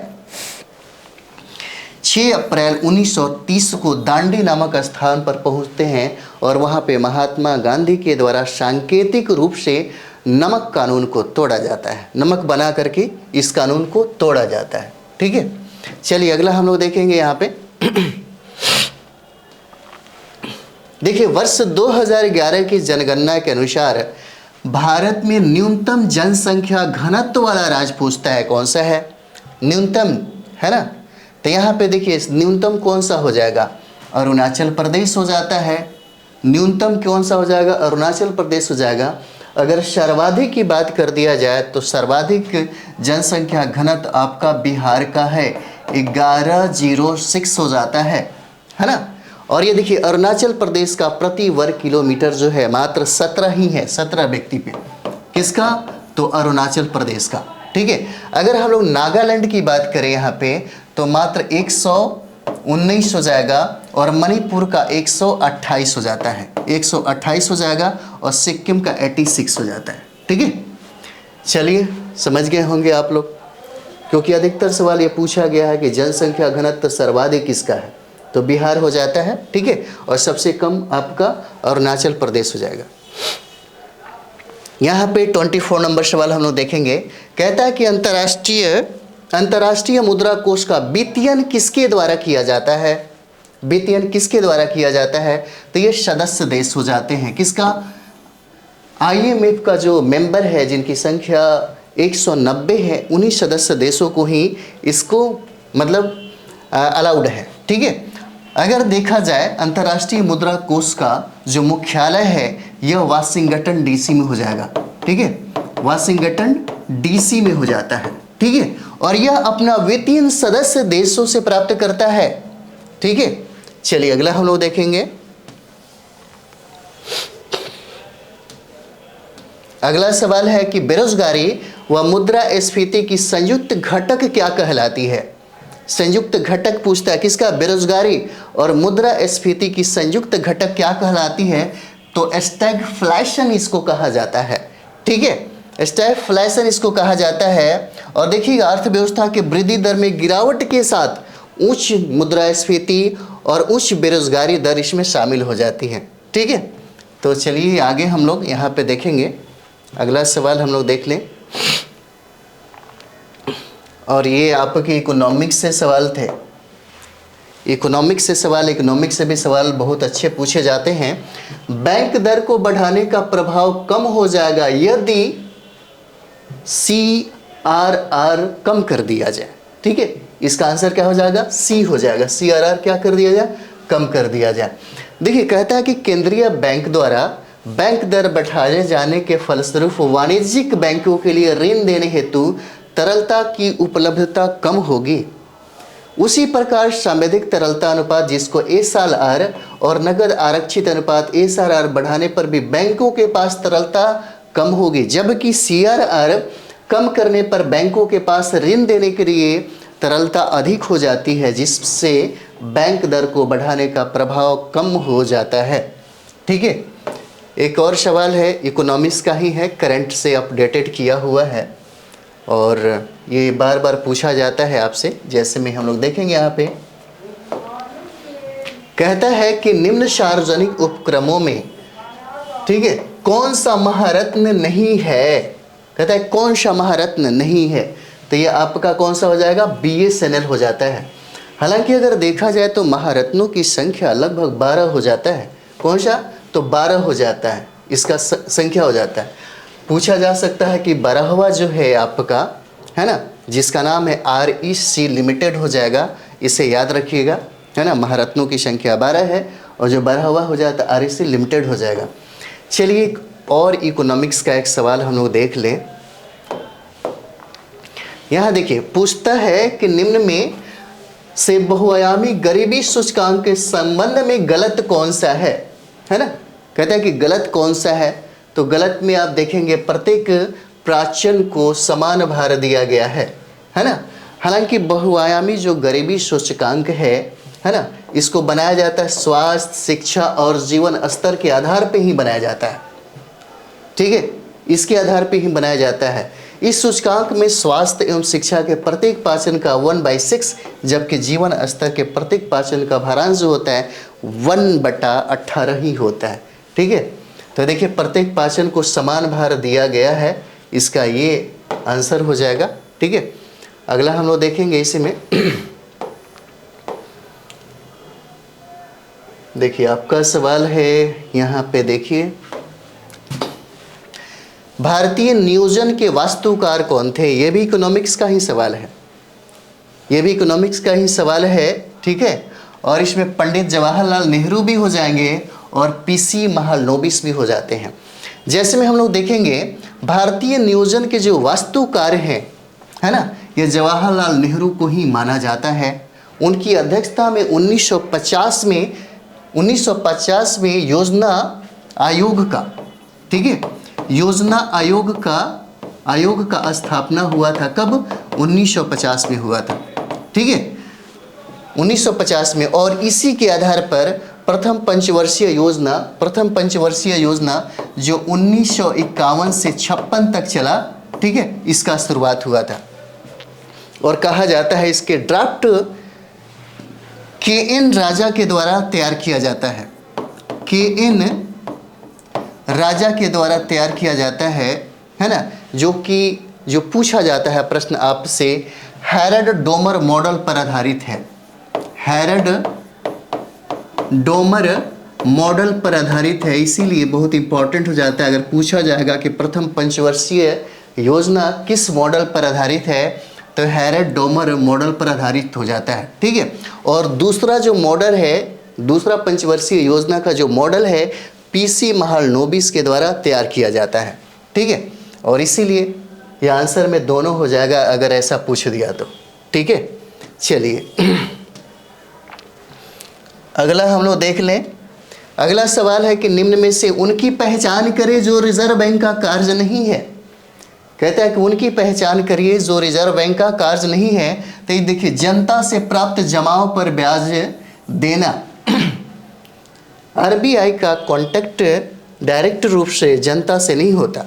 6 अप्रैल 1930 को दांडी नामक स्थान पर पहुंचते हैं और वहां पे महात्मा गांधी के द्वारा सांकेतिक रूप से नमक कानून को तोड़ा जाता है, नमक बना करके इस कानून को तोड़ा जाता है। ठीक है, चलिए अगला हम लोग देखेंगे यहाँ पे। देखिए वर्ष 2011 की जनगणना के अनुसार भारत में न्यूनतम जनसंख्या घनत्व वाला राज्य पूछता है, कौन सा है? न्यूनतम, है ना। तो यहाँ पे देखिए न्यूनतम कौन सा हो जाएगा? अरुणाचल प्रदेश हो जाता है। न्यूनतम कौन सा हो जाएगा? अरुणाचल प्रदेश हो जाएगा। अगर सर्वाधिक की बात कर दिया जाए तो सर्वाधिक जनसंख्या घनत्व आपका बिहार का है, 1106 हो जाता है ना। और ये देखिए अरुणाचल प्रदेश का प्रति वर्ग किलोमीटर जो है मात्र 17 ही है, 17 व्यक्ति पे। किसका? तो अरुणाचल प्रदेश का। ठीक है, अगर हम लोग नागालैंड की बात करें यहाँ पे तो मात्र 119 हो जाएगा और मणिपुर का 128 हो जाता है, 128 हो जाएगा और सिक्किम का 86 हो जाता है। ठीक है, चलिए समझ गए होंगे आप लोग, क्योंकि अधिकतर सवाल ये पूछा गया है कि जनसंख्या घनत्व सर्वाधिक किसका है, तो बिहार हो जाता है। ठीक है, और सबसे कम आपका अरुणाचल प्रदेश हो जाएगा। यहाँ पे 24 नंबर सवाल हम लोग देखेंगे। कहता है कि अंतर्राष्ट्रीय मुद्रा कोष का वित्तीयन किसके द्वारा किया जाता है? वित्तीयन किसके द्वारा किया जाता है? तो ये सदस्य देश हो जाते हैं। किसका? IMF का जो मेंबर है जिनकी संख्या 190 है, उन्हीं सदस्य देशों को ही इसको मतलब अलाउड है। ठीक है, अगर देखा जाए अंतर्राष्ट्रीय मुद्रा कोष का जो मुख्यालय है यह वाशिंगटन DC में हो जाएगा। ठीक है, वाशिंगटन DC में हो जाता है। ठीक है, और यह अपना वित्तीय सदस्य देशों से प्राप्त करता है। ठीक है, चलिए अगला हम लोग देखेंगे। अगला सवाल है कि बेरोजगारी व मुद्रास्फीति की संयुक्त घटक क्या कहलाती है? संयुक्त घटक पूछता है किसका? बेरोजगारी और मुद्रास्फीति की संयुक्त घटक क्या कहलाती है? तो स्टैगफ्लेशन इसको कहा जाता है। ठीक है, स्टैगफ्लेशन इसको कहा जाता है। और देखिएगा अर्थव्यवस्था के वृद्धि दर में गिरावट के साथ उच्च मुद्रास्फीति और उच्च बेरोजगारी दर इसमें शामिल हो जाती है। ठीक है, तो चलिए आगे हम लोग यहाँ पे देखेंगे। अगला सवाल हम लोग देख लें, और ये आपके इकोनॉमिक्स से सवाल थे। इकोनॉमिक्स से सवाल, इकोनॉमिक्स से भी सवाल बहुत अच्छे पूछे जाते हैं। बैंक दर को बढ़ाने का प्रभाव कम हो जाएगा यदि CRR कम कर दिया जाए। ठीक है, इसका आंसर क्या हो जाएगा? C हो जाएगा। CRR क्या कर दिया जाए? कम कर दिया जाए। देखिए कहता है कि केंद्रीय बैंक द्वारा बैंक दर बढ़ाए जाने के फलस्वरूप वाणिज्यिक बैंकों के लिए ऋण देने हेतु तरलता की उपलब्धता कम होगी। उसी प्रकार सांविधिक तरलता अनुपात जिसको SRR और नगद आरक्षित अनुपात SRR बढ़ाने पर भी बैंकों के पास तरलता कम होगी, जबकि CRR कम करने पर बैंकों के पास ऋण देने के लिए तरलता अधिक हो जाती है, जिससे बैंक दर को बढ़ाने का प्रभाव कम हो जाता है। ठीक है, एक और सवाल है, इकोनॉमिक्स का ही है, करंट से अपडेटेड किया हुआ है और ये बार बार पूछा जाता है आपसे। जैसे में हम लोग देखेंगे यहाँ पे कहता है कि निम्न सार्वजनिक उपक्रमों में, ठीक है, कौन सा महारत्न नहीं है? कहता है कौन सा महारत्न नहीं है? तो ये आपका कौन सा हो जाएगा? BSNL हो जाता है। हालांकि अगर देखा जाए तो महारत्नों की संख्या लगभग 12 हो जाता है। कौन सा? तो 12 हो जाता है, इसका संख्या हो जाता है। पूछा जा सकता है कि 12वां जो है आपका, है ना, जिसका नाम है REC लिमिटेड हो जाएगा, इसे याद रखिएगा, है ना। महारत्नों की संख्या 12 है और जो 12वां हो जाता है REC लिमिटेड हो जाएगा। चलिए एक और इकोनॉमिक्स का एक सवाल हम लोग देख लें। यहाँ देखिए पूछता है कि निम्न में से बहुआयामी गरीबी सूचकांक के संबंध में गलत कौन सा है ना। कहता है कि गलत कौन सा है, तो गलत में आप देखेंगे प्रत्येक प्राचीन को समान भार दिया गया है ना। हालांकि बहुआयामी जो गरीबी सूचकांक है ना, इसको बनाया जाता है स्वास्थ्य, शिक्षा और जीवन स्तर के आधार पे ही बनाया जाता है, ठीक है, इसके आधार पे ही बनाया जाता है। इस सूचकांक में स्वास्थ्य एवं शिक्षा के प्रत्येक पाचन का 1/6, जबकि जीवन स्तर के प्रत्येक पाचन का भारांश जो होता है 1/18 ही होता है, ठीक है। तो देखिए प्रत्येक पाचन को समान भार दिया गया है, इसका ये आंसर हो जाएगा, ठीक है। अगला हम लोग देखेंगे इसी में देखिए आपका सवाल है यहाँ पे, देखिए भारतीय नियोजन के वास्तुकार कौन थे। ये भी इकोनॉमिक्स का ही सवाल है, ये भी इकोनॉमिक्स का ही सवाल है, ठीक है। और इसमें पंडित जवाहरलाल नेहरू भी हो जाएंगे और पीसी महालनोबिस भी हो जाते हैं। जैसे में हम लोग देखेंगे भारतीय नियोजन के जो वास्तुकार हैं, है ना, ये जवाहरलाल नेहरू को ही माना जाता है। उनकी अध्यक्षता में 1950 में योजना आयोग का, ठीक है, योजना आयोग का स्थापना हुआ था। कब? 1950 में हुआ था, ठीक है, 1950 में। और इसी के आधार पर प्रथम पंचवर्षीय योजना जो 1951 से 56 तक चला, ठीक है, इसका शुरुआत हुआ था। और कहा जाता है इसके ड्राफ्ट के.एन. राजा के द्वारा तैयार किया जाता है, के.एन. राजा के द्वारा तैयार किया जाता है ना, जो पूछा जाता है प्रश्न आपसे हैरल्ड डोमर मॉडल पर आधारित है, हैरल्ड डोमर मॉडल पर आधारित है, इसीलिए बहुत इंपॉर्टेंट हो जाता है। अगर पूछा जाएगा कि प्रथम पंचवर्षीय योजना किस मॉडल पर आधारित है, तो हैरल्ड डोमर मॉडल पर आधारित हो जाता है, ठीक है। और दूसरा जो मॉडल है, दूसरा पंचवर्षीय योजना का जो मॉडल है, पीसी महालनोबिस के द्वारा तैयार किया जाता है, ठीक है। और इसीलिए यह आंसर में दोनों हो जाएगा अगर ऐसा पूछ दिया तो, ठीक है। चलिए अगला हम लोग देख लें। अगला सवाल है कि निम्न में से उनकी पहचान करें जो रिजर्व बैंक का कार्य नहीं है। कहता है कि उनकी पहचान करिए जो रिजर्व बैंक का कार्य नहीं है। तो ये देखिए, जनता से प्राप्त जमाओं पर ब्याज देना। आरबीआई का कॉन्टैक्ट डायरेक्ट रूप से जनता से नहीं होता,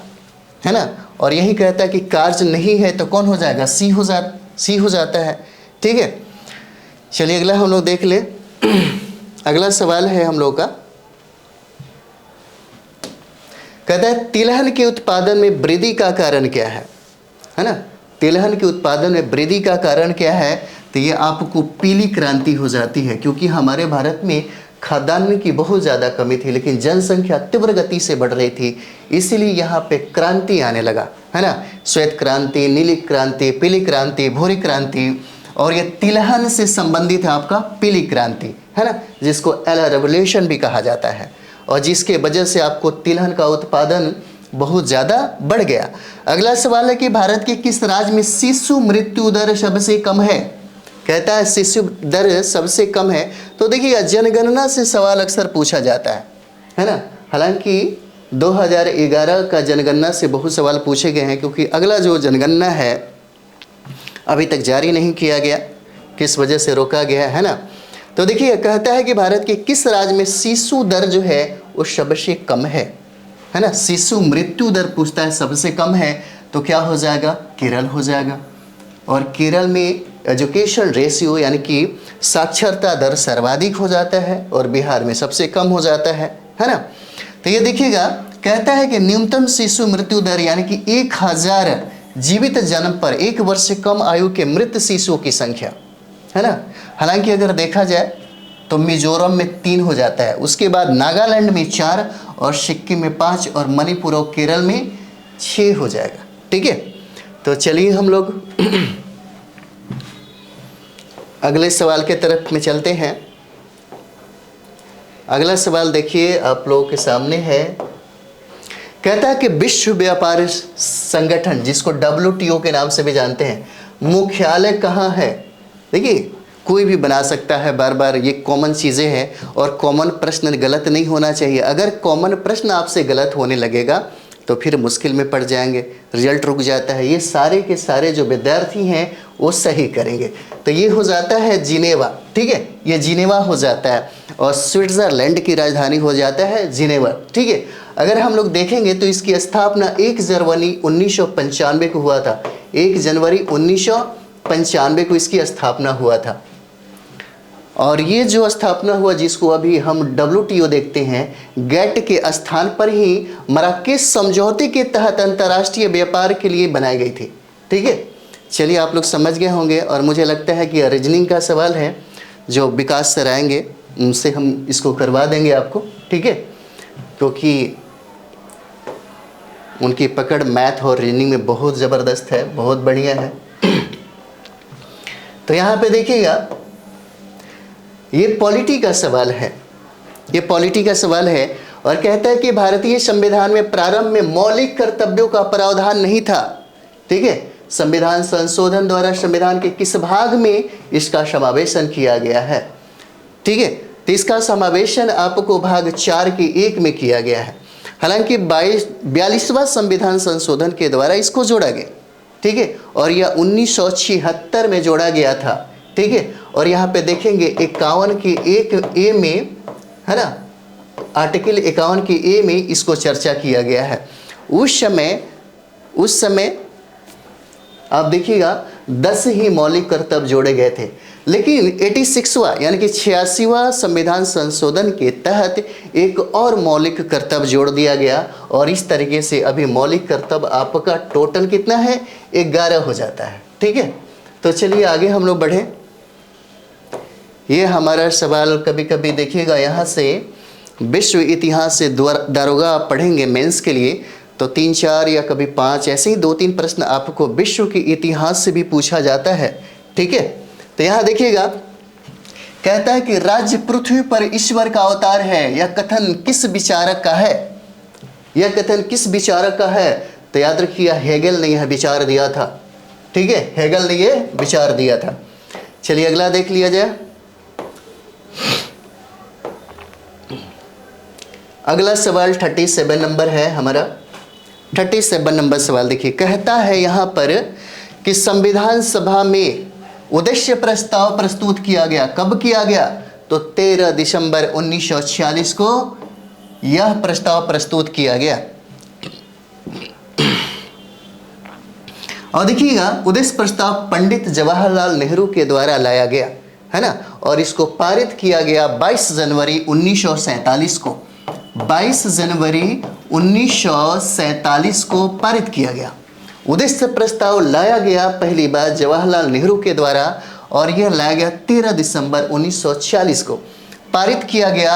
है ना। और यही कहता है कि कार्य नहीं है, तो कौन हो जाएगा? सी हो जाता है, ठीक है। चलिए अगला हम लोग देख ले। अगला सवाल है हम लोग का, कहता है तिलहन के उत्पादन में वृद्धि का कारण क्या है ना। तिलहन के उत्पादन में वृद्धि का कारण क्या है? तो ये आपको पीली क्रांति हो जाती है, क्योंकि हमारे भारत में खाद्यान्न की बहुत ज़्यादा कमी थी, लेकिन जनसंख्या तीव्र गति से बढ़ रही थी, इसीलिए यहाँ पे क्रांति आने लगा, है ना। श्वेत क्रांति, नीली क्रांति, पीली क्रांति, भूरी क्रांति। और ये तिलहन से संबंधित है आपका पीली क्रांति, है ना, जिसको एल रेवोल्यूशन भी कहा जाता है, और जिसके वजह से आपको तिलहन का उत्पादन बहुत ज़्यादा बढ़ गया। अगला सवाल है कि भारत के किस राज्य में शिशु मृत्यु दर सबसे कम है? कहता है शिशु दर सबसे कम है। तो देखिए जनगणना से सवाल अक्सर पूछा जाता है ना। हालांकि 2011 का जनगणना से बहुत सवाल पूछे गए हैं, क्योंकि अगला जो जनगणना है अभी तक जारी नहीं किया गया, किस वजह से रोका गया है ना। तो देखिए कहता है कि भारत के किस राज्य में शिशु दर जो है वो सबसे कम है ना। शिशु मृत्यु दर पूछता है, सबसे कम है, तो क्या हो जाएगा? केरल हो जाएगा। और केरल में एजुकेशन रेशियो यानी कि साक्षरता दर सर्वाधिक हो जाता है, और बिहार में सबसे कम हो जाता है ना। तो ये देखिएगा, कहता है कि न्यूनतम शिशु मृत्यु दर यानी कि 1000 जीवित जन्म पर 1 वर्ष से कम आयु के मृत शिशुओं की संख्या, है ना। हालांकि अगर देखा जाए तो मिजोरम में 3 हो जाता है, उसके बाद नागालैंड में 4, और सिक्किम में 5, और मणिपुर और केरल में 6 हो जाएगा, ठीक है। तो चलिए हम लोग अगले सवाल के तरफ में चलते हैं। अगला सवाल देखिए आप लोगों के सामने है। कहता है कि विश्व व्यापार संगठन, जिसको WTO के नाम से भी जानते हैं, मुख्यालय कहाँ है? देखिए कोई भी बना सकता है बार बार, ये कॉमन चीज़ें हैं और कॉमन प्रश्न गलत नहीं होना चाहिए। अगर कॉमन प्रश्न आपसे गलत होने लगेगा तो फिर मुश्किल में पड़ जाएंगे, रिजल्ट रुक जाता है। ये सारे के सारे जो विद्यार्थी हैं वो सही करेंगे। तो ये हो जाता है जिनेवा, ठीक है, ये जिनेवा हो जाता है और स्विट्ज़रलैंड की राजधानी हो जाता है जिनेवा, ठीक है। अगर हम लोग देखेंगे तो इसकी स्थापना 1 जनवरी 1995 को हुआ था। 1 जनवरी 1995 को इसकी स्थापना हुआ था। और ये जो स्थापना हुआ, जिसको अभी हम WTO देखते हैं, गैट के स्थान पर ही मराकेश समझौते के तहत अंतर्राष्ट्रीय व्यापार के लिए बनाई गई थी, ठीक है। चलिए आप लोग समझ गए होंगे और मुझे लगता है कि रीजनिंग का सवाल है जो विकास सर आएंगे उनसे हम इसको करवा देंगे आपको, ठीक है, क्योंकि उनकी पकड़ मैथ और रीजनिंग में बहुत ज़बरदस्त है, बहुत बढ़िया है। तो यहाँ पे देखिएगा, ये पॉलिटी का सवाल है, ये पॉलिटी का सवाल है और कहता है कि भारतीय संविधान में प्रारंभ में मौलिक कर्तव्यों का प्रावधान नहीं था, ठीक है। संविधान संशोधन द्वारा संविधान के किस भाग में इसका समावेशन किया गया है, ठीक है। तो इसका समावेशन आपको भाग 4 के 1 में किया गया है। हालांकि 42वां संविधान संशोधन के द्वारा इसको जोड़ा गया, ठीक है, और यह 1976 में जोड़ा गया था, ठीक है। और यहाँ पे देखेंगे 51 के 1A में, है ना, आर्टिकल 51 के A में इसको चर्चा किया गया है। उस समय आप देखिएगा 10 ही मौलिक कर्तव्य जोड़े गए थे, लेकिन 86वां यानी कि 86वां संविधान संशोधन के तहत एक और मौलिक कर्तव्य जोड़ दिया गया और इस तरीके से अभी मौलिक कर्तव्य आपका टोटल कितना है, 11 हो जाता है, ठीक है। तो चलिए आगे हम लोग बढ़े। ये हमारा सवाल कभी कभी देखिएगा, यहाँ से विश्व इतिहास से दारोगा आप पढ़ेंगे मेंस के लिए तो 3-4 या कभी 5 ऐसे ही 2-3 प्रश्न आपको विश्व के इतिहास से भी पूछा जाता है, ठीक है। तो यहाँ देखिएगा, कहता है कि राज्य पृथ्वी पर ईश्वर का अवतार है, यह कथन किस विचारक का है, यह कथन किस विचारक का है। तो याद रखिए हेगेल ने यह विचार दिया था, ठीक है, हेगेल ने यह विचार दिया था। चलिए अगला देख लिया जाए। अगला सवाल 37 नंबर है हमारा। 37 नंबर सवाल देखिए, कहता है यहाँ पर कि संविधान सभा में उद्देश्य प्रस्ताव प्रस्तुत किया गया। कब किया गया? तो 13 दिसंबर 1946 को यह प्रस्ताव प्रस्तुत किया गया। और देखिएगा, उद्देश्य प्रस्ताव पंडित जवाहरलाल नेहरू के द्वारा लाया गया, है ना, और इसको पारित किया गया 22 जनवरी 1947 को। 22 जनवरी 1947 को पारित किया गया। उद्देश्य प्रस्ताव लाया गया पहली बार जवाहरलाल नेहरू के द्वारा और यह लाया गया 13 दिसंबर 1946 को। पारित किया गया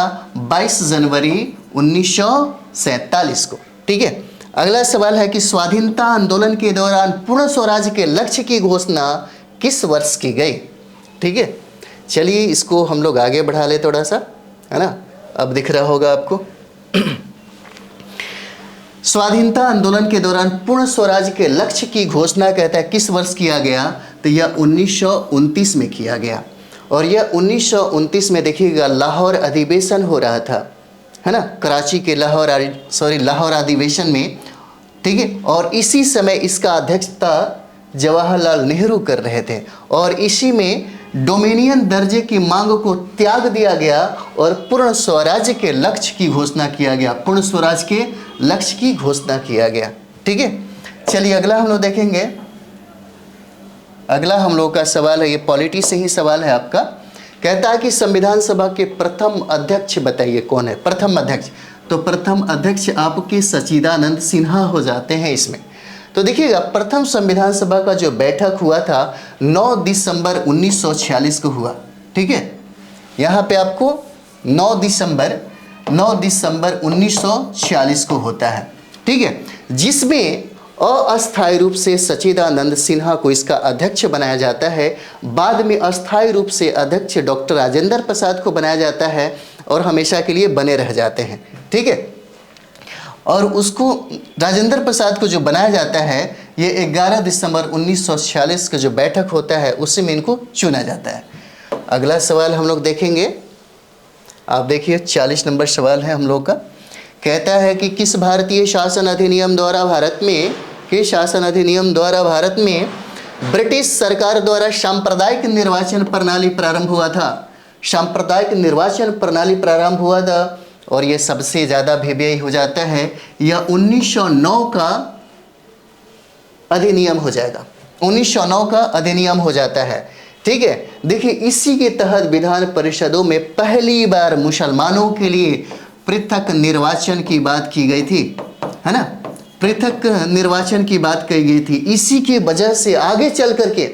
22 जनवरी 1947 को, ठीक है। अगला सवाल है कि स्वाधीनता आंदोलन के दौरान पूर्ण स्वराज के लक्ष्य की घोषणा किस वर्ष की गई, ठीक है। चलिए इसको हम लोग आगे बढ़ा ले थोड़ा सा, है ना, अब दिख रहा होगा आपको। स्वाधीनता आंदोलन के दौरान पूर्ण स्वराज के लक्ष्य की घोषणा कहता है किस वर्ष किया गया, तो यह 1929 में किया गया। और यह 1929 में देखिएगा लाहौर अधिवेशन हो रहा था, है ना, कराची के लाहौर अधिवेशन में, ठीक है। और इसी समय इसका अध्यक्षता जवाहरलाल नेहरू कर रहे थे और इसी में डोमिनियन दर्जे की मांग को त्याग दिया गया और पूर्ण स्वराज्य के लक्ष्य की घोषणा किया गया। पूर्ण स्वराज के लक्ष्य की घोषणा किया गया, ठीक है। चलिए अगला हम लोग देखेंगे। अगला हम लोग का सवाल है, ये पॉलिटी से ही सवाल है आपका। कहता है कि संविधान सभा के प्रथम अध्यक्ष बताइए कौन है प्रथम अध्यक्ष। तो प्रथम अध्यक्ष आपके सच्चिदानंद सिन्हा हो जाते हैं इसमें। तो देखिएगा, प्रथम संविधान सभा का जो बैठक हुआ था 9 दिसंबर 1946 को हुआ, ठीक है। यहाँ पे आपको 9 दिसंबर 1946 को होता है, ठीक है, जिसमें अस्थायी रूप से सच्चिदानंद सिन्हा को इसका अध्यक्ष बनाया जाता है। बाद में अस्थायी रूप से अध्यक्ष डॉक्टर राजेंद्र प्रसाद को बनाया जाता है और हमेशा के लिए बने रह जाते हैं, ठीक है। और उसको राजेंद्र प्रसाद को जो बनाया जाता है, ये 11 दिसंबर 1946 का जो बैठक होता है उसी में इनको चुना जाता है। अगला सवाल हम लोग देखेंगे। आप देखिए 40 नंबर सवाल है हम लोग का। कहता है कि किस भारतीय शासन अधिनियम द्वारा भारत में, किस शासन अधिनियम द्वारा भारत में ब्रिटिश सरकार द्वारा सांप्रदायिक निर्वाचन प्रणाली प्रारंभ हुआ था। सांप्रदायिक निर्वाचन प्रणाली प्रारंभ हुआ था और ये सबसे ज़्यादा भेबेई हो जाता है। यह 1909 का अधिनियम हो जाएगा, 1909 का अधिनियम हो जाता है। ठीक है, देखिए इसी के तहत विधान परिषदों में पहली बार मुसलमानों के लिए पृथक निर्वाचन की बात की गई थी, है ना, पृथक निर्वाचन की बात कही गई थी। इसी के वजह से आगे चल करके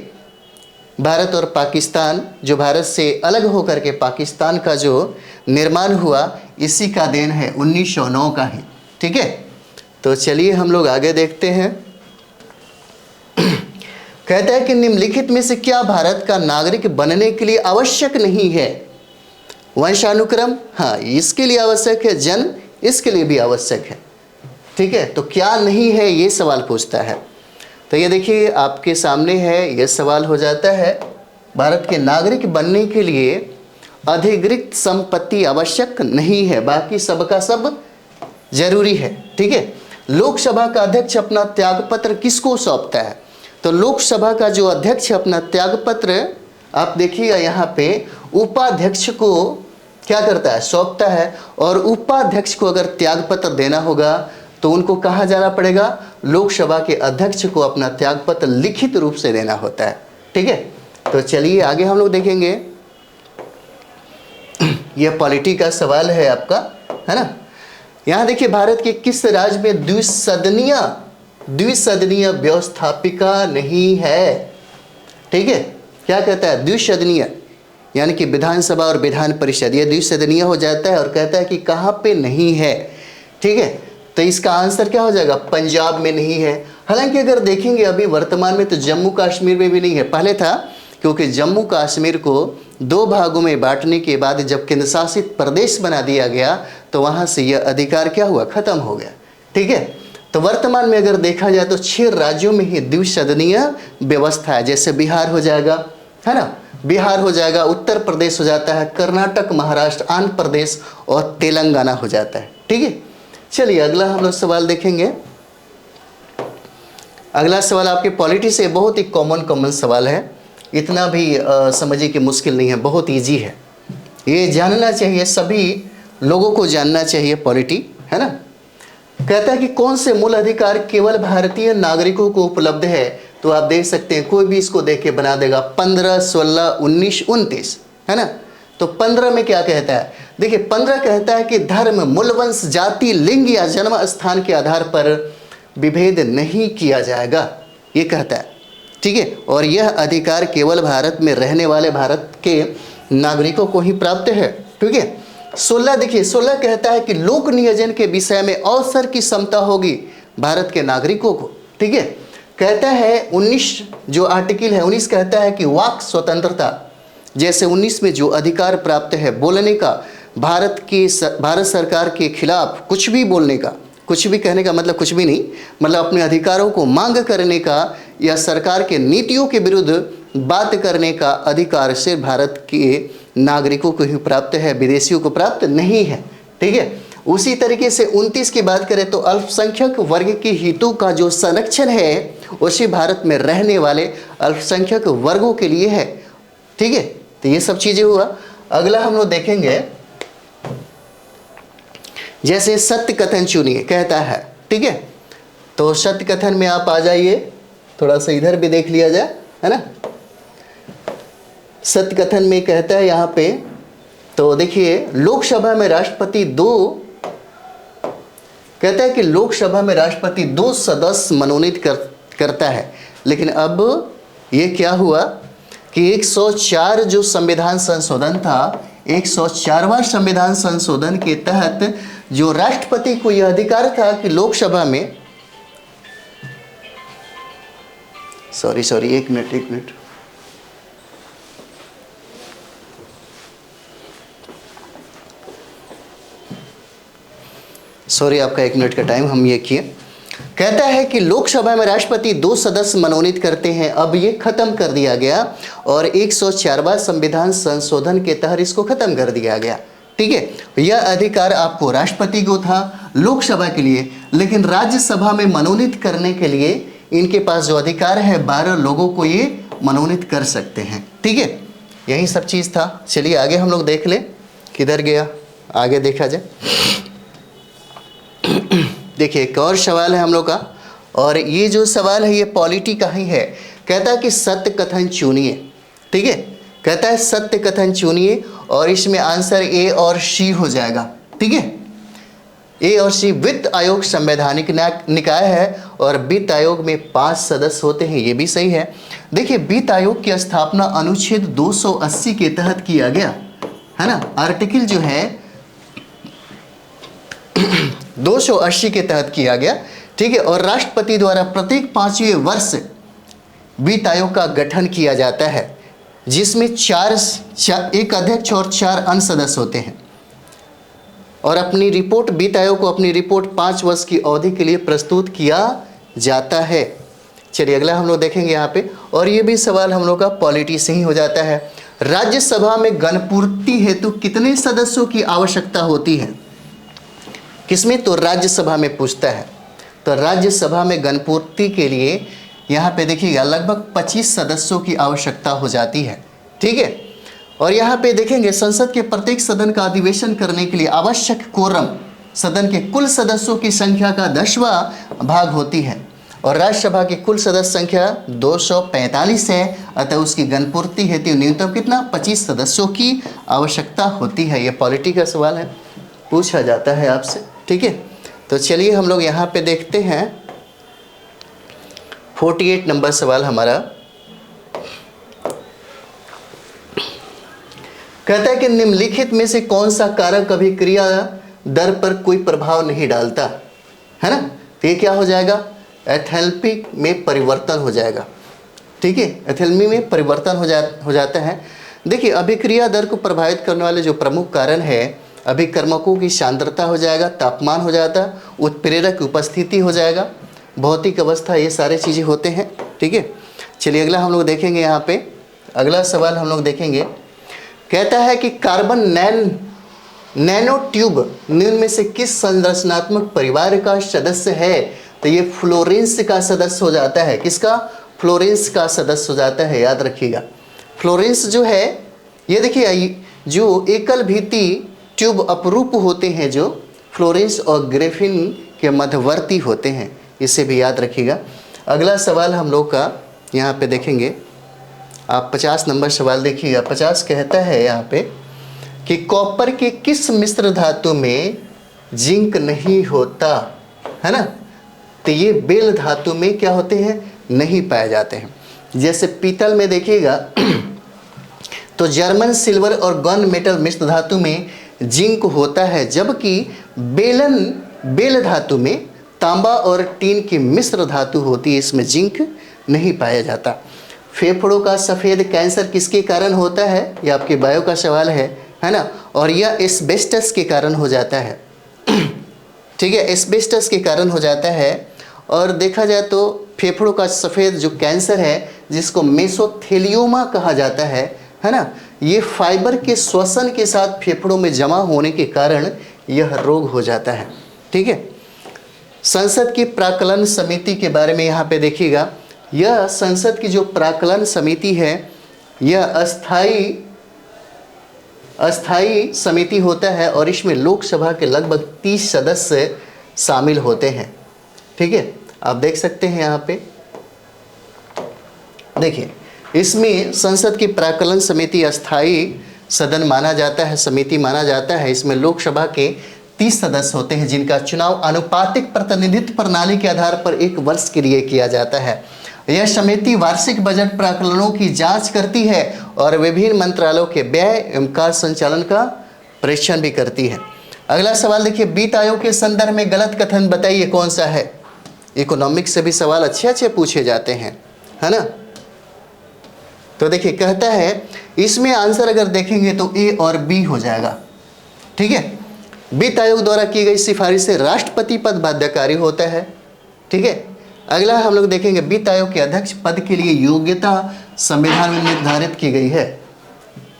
भारत और पाकिस्तान, जो भारत से अलग होकर के पाकिस्तान का जो निर्माण हुआ, इसी का देन है 1909 का ही। ठीक है, तो चलिए हम लोग आगे देखते हैं। कहता है कि निम्नलिखित में से क्या भारत का नागरिक बनने के लिए आवश्यक नहीं है? वंशानुक्रम, हाँ इसके लिए आवश्यक है। जन्म, इसके लिए भी आवश्यक है। ठीक है, तो क्या नहीं है ये सवाल पूछता है। तो ये देखिए आपके सामने है, ये सवाल हो जाता है भारत के नागरिक बनने के लिए अधिकृत संपत्ति आवश्यक नहीं है, बाकी सबका सब जरूरी है। ठीक है, लोकसभा का अध्यक्ष अपना त्यागपत्र किसको सौंपता है? तो लोकसभा का जो अध्यक्ष अपना त्यागपत्र, आप देखिएगा यहाँ पे उपाध्यक्ष को क्या करता है, सौंपता है। और उपाध्यक्ष को अगर त्यागपत्र देना होगा तो उनको कहाँ जाना पड़ेगा? लोकसभा के अध्यक्ष को अपना त्यागपत्र लिखित रूप से देना होता है। ठीक है, तो चलिए आगे हम लोग देखेंगे। यह पॉलिटी का सवाल है आपका, है ना। यहाँ देखिए भारत के किस राज्य में द्विसदनीय व्यवस्थापिका नहीं है? ठीक है, क्या कहता है? द्विसदनीय, यानी कि विधानसभा और विधान परिषद ये द्विसदनीय हो जाता है। और कहता है कि कहाँ पे नहीं है। ठीक है, तो इसका आंसर क्या हो जाएगा? पंजाब में नहीं है। हालांकि अगर देखेंगे अभी वर्तमान में तो जम्मू कश्मीर में भी नहीं है। पहले था, क्योंकि जम्मू कश्मीर को 2 भागों में बांटने के बाद जब केंद्र शासित प्रदेश बना दिया गया तो वहाँ से यह अधिकार क्या हुआ? खत्म हो गया। ठीक है, तो वर्तमान में अगर देखा जाए तो 6 राज्यों में ही द्विसदनीय व्यवस्था है। जैसे बिहार हो जाएगा, है ना, बिहार हो जाएगा, उत्तर प्रदेश हो जाता है, कर्नाटक, महाराष्ट्र, आंध्र प्रदेश और तेलंगाना हो जाता है। ठीक है, चलिए अगला हम लोग सवाल देखेंगे। अगला सवाल आपके पॉलिटी से बहुत ही कॉमन सवाल है, इतना भी समझिए कि मुश्किल नहीं है, बहुत इजी है। ये जानना चाहिए, सभी लोगों को जानना चाहिए पॉलिटी, है ना। कहता है कि कौन से मूल अधिकार केवल भारतीय नागरिकों को उपलब्ध है? तो आप देख सकते हैं, कोई भी इसको देख के बना देगा 15, 16, 19, 29, है ना। तो 15 में क्या कहता है? देखिए 15 कहता है कि धर्म, मूल वंश, जाति, लिंग या जन्म स्थान के आधार पर विभेद नहीं किया जाएगा, ये कहता है। ठीक है, और यह अधिकार केवल भारत में रहने वाले भारत के नागरिकों को ही प्राप्त है। ठीक है, 16 देखिए, 16 कहता है कि लोक नियोजन के विषय में अवसर की क्षमता होगी भारत के नागरिकों को। ठीक है, कहता है 19 जो आर्टिकल है 19 कहता है कि वाक स्वतंत्रता, जैसे 19 में जो अधिकार प्राप्त है बोलने का, भारत सरकार के खिलाफ कुछ भी बोलने का, कुछ भी कहने का मतलब कुछ भी नहीं, मतलब अपने अधिकारों को मांग करने का या सरकार के नीतियों के विरुद्ध बात करने का अधिकार सिर्फ भारत के नागरिकों को ही प्राप्त है, विदेशियों को प्राप्त नहीं है। ठीक है, उसी तरीके से 29 की बात करें तो अल्पसंख्यक वर्ग के हितों का जो संरक्षण है उसी भारत में रहने वाले अल्पसंख्यक वर्गों के लिए है। ठीक है, तो ये सब चीजें हुआ। अगला हम लोग देखेंगे, जैसे सत्य कथन चुनिए कहता है। ठीक है, तो सत्य कथन में आप आ जाइए, थोड़ा सा इधर भी देख लिया जाए, है ना। सत्य कथन में कहता है यहाँ पे, तो देखिए लोकसभा में राष्ट्रपति 2 कहता है कि लोकसभा में राष्ट्रपति 2 सदस्य मनोनीत करता है। लेकिन अब ये क्या हुआ कि 104 जो संविधान संशोधन था, 104वां संविधान संशोधन के तहत जो राष्ट्रपति को यह अधिकार था कि लोकसभा में, एक मिनट, सॉरी आपका 1 मिनट का टाइम हम ये किए। कहता है कि लोकसभा में राष्ट्रपति 2 सदस्य मनोनीत करते हैं, अब ये खत्म कर दिया गया और 104वां संविधान संशोधन के तहत इसको खत्म कर दिया गया। ठीक है, यह अधिकार आपको राष्ट्रपति को था लोकसभा के लिए, लेकिन राज्यसभा में मनोनीत करने के लिए इनके पास जो अधिकार है 12 लोगों को ये मनोनीत कर सकते हैं। ठीक है, यही सब चीज़ था। चलिए आगे हम लोग देख ले, किधर गया, आगे देखा जाए। देखिए एक और सवाल है हम लोग का, और ये जो सवाल है ये पॉलिटी का ही है। कहता है कि सत्य कथन चुनिए। ठीक है, कहता है सत्य कथन चुनिए, और इसमें आंसर ए और सी हो जाएगा। ठीक है, ए और सी। वित्त आयोग संवैधानिक निकाय है और वित्त आयोग में 5 सदस्य होते हैं, ये भी सही है। देखिए वित्त आयोग की स्थापना अनुच्छेद 280 के तहत किया गया है ना, आर्टिकल जो है 280 के तहत किया गया। ठीक है, और राष्ट्रपति द्वारा प्रत्येक 5वें वर्ष वित्त आयोग का गठन किया जाता है, जिसमें एक अध्यक्ष और 4 अन्य सदस्य होते हैं, और अपनी रिपोर्ट वित्त आयोग को अपनी रिपोर्ट 5 वर्ष की अवधि के लिए प्रस्तुत किया जाता है। चलिए अगला हम लोग देखेंगे यहाँ पे, और ये भी सवाल हम लोग का पॉलिटी से ही हो जाता है। राज्यसभा में गणपूर्ति हेतु कितने सदस्यों की आवश्यकता होती है? किसमें? तो राज्यसभा में पूछता है। तो राज्यसभा में गणपूर्ति के लिए यहाँ पे देखिएगा लगभग 25 सदस्यों की आवश्यकता हो जाती है। ठीक है, और यहाँ पे देखेंगे संसद के प्रत्येक सदन का अधिवेशन करने के लिए आवश्यक कोरम सदन के कुल सदस्यों की संख्या का 10वां भाग होती है, और राज्यसभा की कुल सदस्य संख्या 245 है, अतः उसकी गणपूर्ति हेतु न्यूनतम कितना 25 सदस्यों की आवश्यकता होती है। ये पॉलिटी का सवाल है, पूछा जाता है आपसे। ठीक है, तो चलिए हम लोग यहाँ पे देखते हैं 48 नंबर सवाल हमारा। कहता है कि निम्नलिखित में से कौन सा कारक अभिक्रिया दर पर कोई प्रभाव नहीं डालता है ना, तो ये क्या हो जाएगा? एंथैल्पी में परिवर्तन हो जाएगा। ठीक है, एंथैल्पी में परिवर्तन हो जाता है। देखिए अभिक्रिया दर को प्रभावित करने वाले जो प्रमुख कारण है, अभिकर्मकों की सांद्रता हो जाएगा, तापमान हो जाता, उत्प्रेरक की उपस्थिति हो जाएगा, भौतिक अवस्था, ये सारे चीज़ें होते हैं। ठीक है, चलिए अगला हम लोग देखेंगे। यहाँ पे अगला सवाल हम लोग देखेंगे। कहता है कि कार्बन नैनो ट्यूब निम्न में से किस संरचनात्मक परिवार का सदस्य है? तो ये फ्लोरेंस का सदस्य हो जाता है। किसका? फ्लोरेंस का सदस्य हो जाता है, याद रखिएगा। फ्लोरेंस जो है ये देखिए, जो एकल भित्ति ट्यूब अपरूप होते हैं जो फ्लोरेंस और ग्रेफिन के मध्यवर्ती होते हैं, इसे भी याद रखिएगा। अगला सवाल हम लोग का यहाँ पे देखेंगे, आप 50 नंबर सवाल देखिएगा। 50 कहता है यहाँ पे कि कॉपर के किस मिश्र धातु में जिंक नहीं होता है ना, तो ये बेल धातु में क्या होते हैं? नहीं पाए जाते हैं। जैसे पीतल में देखिएगा तो जर्मन सिल्वर और गन मेटल मिश्र धातु में जिंक होता है, जबकि बेल धातु में तांबा और टीन की मिश्र धातु होती है, इसमें जिंक नहीं पाया जाता। फेफड़ों का सफ़ेद कैंसर किसके कारण होता है? ये आपके बायो का सवाल है ना, और यह एस्बेस्टस के कारण हो जाता है। ठीक है, एस्बेस्टस के कारण हो जाता है। और देखा जाए तो फेफड़ों का सफ़ेद जो कैंसर है, जिसको मेसोथेलियोमा कहा जाता है ना, ये फाइबर के श्वसन के साथ फेफड़ों में जमा होने के कारण यह रोग हो जाता है। ठीक है, संसद की प्राक्कलन समिति के बारे में यहाँ पे देखिएगा। यह संसद की जो प्राक्कलन समिति है, यह अस्थाई समिति होता है, और इसमें लोकसभा के लगभग 30 सदस्य शामिल होते हैं। ठीक है, आप देख सकते हैं यहाँ पे देखिए, इसमें संसद की प्राक्कलन समिति अस्थाई सदन माना जाता है, समिति माना जाता है। इसमें लोकसभा के 30 सदस्य होते हैं, जिनका चुनाव आनुपातिक प्रतिनिधित्व प्रणाली के आधार पर 1 वर्ष के लिए किया जाता है। यह समिति वार्षिक बजट प्राक्कलनों की जांच करती है और विभिन्न मंत्रालयों के व्यय एवं कार्य संचालन का परीक्षण भी करती है। अगला सवाल देखिए, वित्त आयोग के संदर्भ में गलत कथन बताइए कौन सा है? इकोनॉमिक्स से भी सवाल अच्छे पूछे जाते हैं, है ना। तो देखिए कहता है, इसमें आंसर अगर देखेंगे तो ए और बी हो जाएगा। ठीक है, वित्त आयोग द्वारा की गई सिफारिश से राष्ट्रपति पद बाध्यकारी होता है। ठीक है। अगला हम लोग देखेंगे वित्त आयोग के अध्यक्ष पद के लिए योग्यता संविधान में निर्धारित की गई है।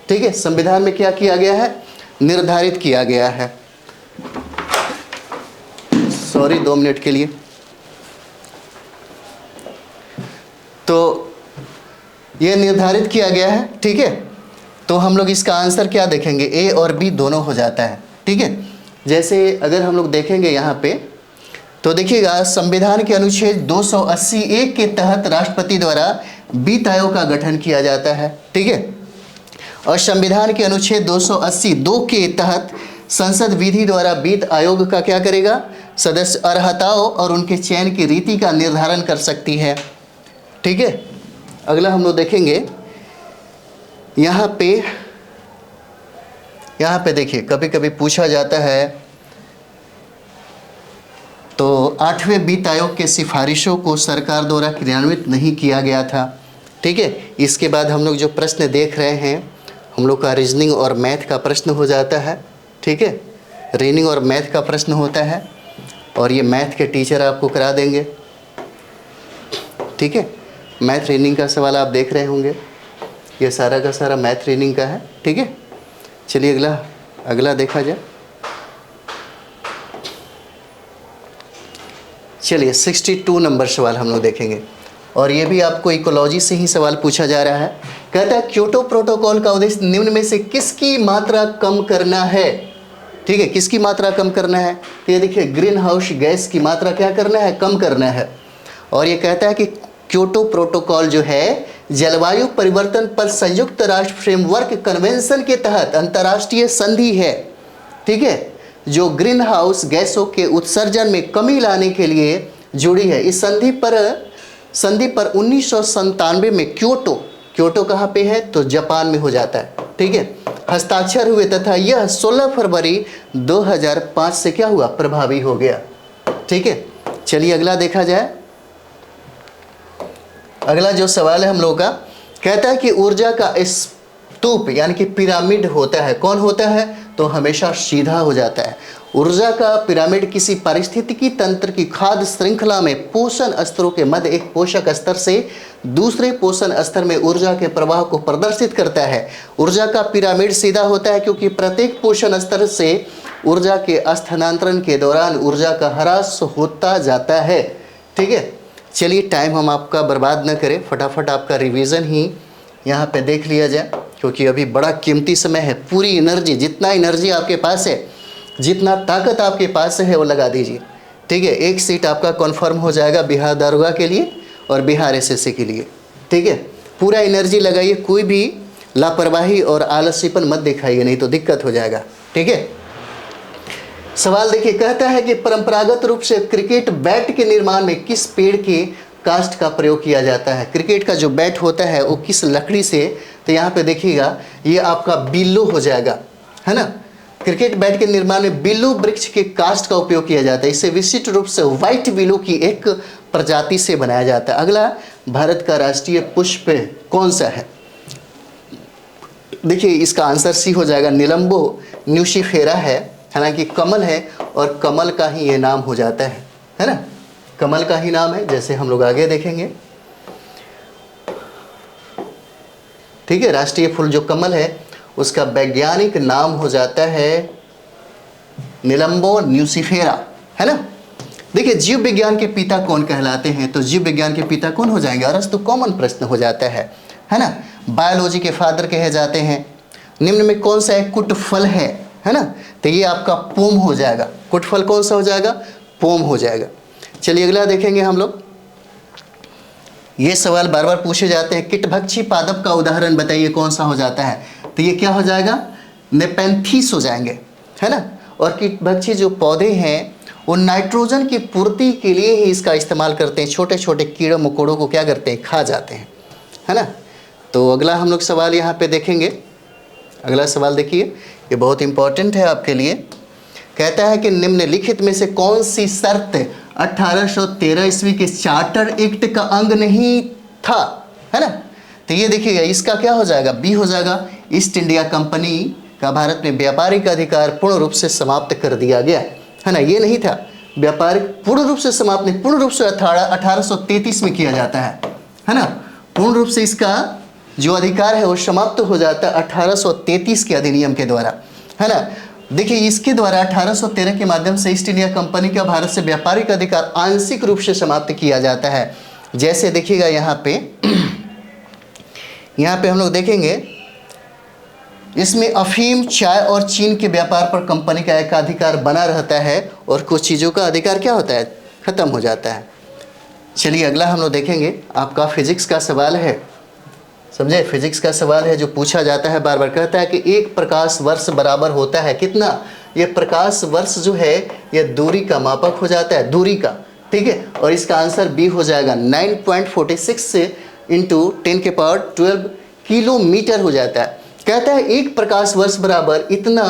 ठीक है, संविधान में क्या किया गया है? निर्धारित किया गया है। सॉरी, 2 मिनट के लिए। तो ये निर्धारित किया गया है। ठीक है, तो हम लोग इसका आंसर क्या देखेंगे? ए और बी दोनों हो जाता है। ठीक है, जैसे अगर हम लोग देखेंगे यहाँ पे तो देखिएगा संविधान के अनुच्छेद 280(1) के तहत राष्ट्रपति द्वारा वित्त आयोग का गठन किया जाता है। ठीक है, और संविधान के अनुच्छेद 280(2) के तहत संसद विधि द्वारा वित्त आयोग का क्या करेगा? सदस्य अर्हताओं और उनके चयन की रीति का निर्धारण कर सकती है। ठीक है, अगला हम लोग देखेंगे यहाँ पे देखिए कभी कभी पूछा जाता है, तो 8वें वित्त आयोग के सिफारिशों को सरकार द्वारा क्रियान्वित नहीं किया गया था। ठीक है, इसके बाद हम लोग जो प्रश्न देख रहे हैं हम लोग का रीजनिंग और मैथ का प्रश्न हो जाता है। ठीक है, रीजनिंग और मैथ का प्रश्न होता है और ये मैथ के टीचर आपको करा देंगे। ठीक है, मैथ रीजनिंग का सवाल आप देख रहे होंगे, ये सारा का सारा मैथ रीजनिंग का है। ठीक है, चलिए अगला देखा जाए। चलिए 62 नंबर सवाल हम लोग देखेंगे और ये भी आपको इकोलॉजी से ही सवाल पूछा जा रहा है। कहता है क्योटो प्रोटोकॉल का उद्देश्य निम्न में से किसकी मात्रा कम करना है? ठीक है, किसकी मात्रा कम करना है? तो ये देखिए ग्रीन हाउस गैस की मात्रा क्या करना है? कम करना है। और ये कहता है कि क्योटो प्रोटोकॉल जो है जलवायु परिवर्तन पर संयुक्त राष्ट्र फ्रेमवर्क कन्वेंशन के तहत अंतर्राष्ट्रीय संधि है। ठीक है, जो ग्रीन हाउस गैसों के उत्सर्जन में कमी लाने के लिए जुड़ी है। इस संधि पर 1997 में क्योटो कहाँ पे है? तो जापान में हो जाता है। ठीक है, हस्ताक्षर हुए तथा यह 16 फरवरी 2005 से क्या हुआ? प्रभावी हो गया। ठीक है, चलिए अगला देखा जाए। अगला जो सवाल है हम लोग का, कहता है कि ऊर्जा का स्तूप यानी कि पिरामिड होता है। कौन होता है? तो हमेशा सीधा हो जाता है। ऊर्जा का पिरामिड किसी पारिस्थितिकी तंत्र की खाद्य श्रृंखला में पोषण स्तरों के मध्य एक पोषक स्तर से दूसरे पोषण स्तर में ऊर्जा के प्रवाह को प्रदर्शित करता है। ऊर्जा का पिरामिड सीधा होता है क्योंकि प्रत्येक पोषण स्तर से ऊर्जा के स्थानांतरण के दौरान ऊर्जा का ह्रास होता जाता है। ठीक है, चलिए टाइम हम आपका बर्बाद न करें, फटाफट आपका रिवीजन ही यहाँ पे देख लिया जाए क्योंकि अभी बड़ा कीमती समय है। पूरी एनर्जी, जितना एनर्जी आपके पास है, जितना ताकत आपके पास है वो लगा दीजिए। ठीक है, एक सीट आपका कन्फर्म हो जाएगा बिहार दारोगा के लिए और बिहार एसएससी के लिए। ठीक है, पूरा एनर्जी लगाइए, कोई भी लापरवाही और आलसीपन मत दिखाइए, नहीं तो दिक्कत हो जाएगा। ठीक है, सवाल देखिए, कहता है कि परंपरागत रूप से क्रिकेट बैट के निर्माण में किस पेड़ के कास्ट का प्रयोग किया जाता है? क्रिकेट का जो बैट होता है वो किस लकड़ी से? तो यहाँ पे देखिएगा ये आपका बिल्लू हो जाएगा, है ना। क्रिकेट बैट के निर्माण में बिल्लू वृक्ष के कास्ट का उपयोग किया जाता है। इसे विशिष्ट रूप से व्हाइट विलो की एक प्रजाति से बनाया जाता है। अगला, भारत का राष्ट्रीय पुष्प कौन सा है? देखिए इसका आंसर सी हो जाएगा, निलंबो न्यूसीफेरा है। हालांकि कमल है और कमल का ही ये नाम हो जाता है ना, कमल का ही नाम है। जैसे हम लोग आगे देखेंगे। ठीक है, राष्ट्रीय फूल जो कमल है उसका वैज्ञानिक नाम हो जाता है निलंबो न्यूसीफेरा, है ना। देखिए जीव विज्ञान के पिता कौन कहलाते हैं? तो जीव विज्ञान के पिता कौन हो जाएंगे? अरस्तु कॉमन प्रश्न हो जाता है ना। बायोलॉजी के फादर कहे जाते हैं। निम्न में कौन सा एक कुटफल है ना? तो ये आपका पोम हो जाएगा। कुटफल कौन सा हो जाएगा? पोम हो जाएगा। चलिए अगला देखेंगे हम लोग। ये सवाल बार बार पूछे जाते हैं, कीटभक्षी पादप का उदाहरण बताइए कौन सा हो जाता है? तो ये क्या हो जाएगा? नेपेंथीस हो जाएंगे, है ना। और कीटभक्षी जो पौधे हैं वो नाइट्रोजन की पूर्ति के लिए ही इसका इस्तेमाल करते हैं। छोटे छोटे कीड़े मकोड़ों को क्या करते हैं? खा जाते हैं, है ना। तो अगला हम लोग सवाल यहाँ पे देखेंगे। अगला सवाल देखिए, ये बहुत इंपॉर्टेंट है आपके लिए। कहता है कि निम्नलिखित में से कौन सी शर्त 1813 ईस्वी के चार्टर एक्ट का अंग नहीं था, है ना। तो ये देखिएगा, इसका क्या हो जाएगा? बी हो जाएगा। ईस्ट इंडिया कंपनी का भारत में व्यापारिक अधिकार पूर्ण रूप से समाप्त कर दिया गया, है ना। ये नहीं था। व्यापार पूर्ण रूप से समाप्त नहीं, पूर्ण रूप से 1833 में किया जाता है ना। पूर्ण रूप से इसका जो अधिकार है वो समाप्त हो जाता है 1833 के अधिनियम के द्वारा, है ना। देखिए इसके द्वारा 1813 के माध्यम से ईस्ट इंडिया कंपनी का भारत से व्यापारिक अधिकार आंशिक रूप से समाप्त किया जाता है। जैसे देखिएगा यहाँ पे हम लोग देखेंगे, इसमें अफीम, चाय और चीन के व्यापार पर कंपनी का एकाधिकार बना रहता है और कुछ चीज़ों का अधिकार क्या होता है, खत्म हो जाता है। चलिए अगला हम लोग देखेंगे, आपका फिजिक्स का सवाल है, समझे। फिजिक्स का सवाल है जो पूछा जाता है बार बार, कहता है कि एक प्रकाश वर्ष बराबर होता है कितना। ये प्रकाश वर्ष जो है ये दूरी का मापक हो जाता है, दूरी का, ठीक है। और इसका आंसर बी हो जाएगा, 9.46 से इंटू 10⁻12 किलोमीटर हो जाता है। कहता है एक प्रकाश वर्ष बराबर इतना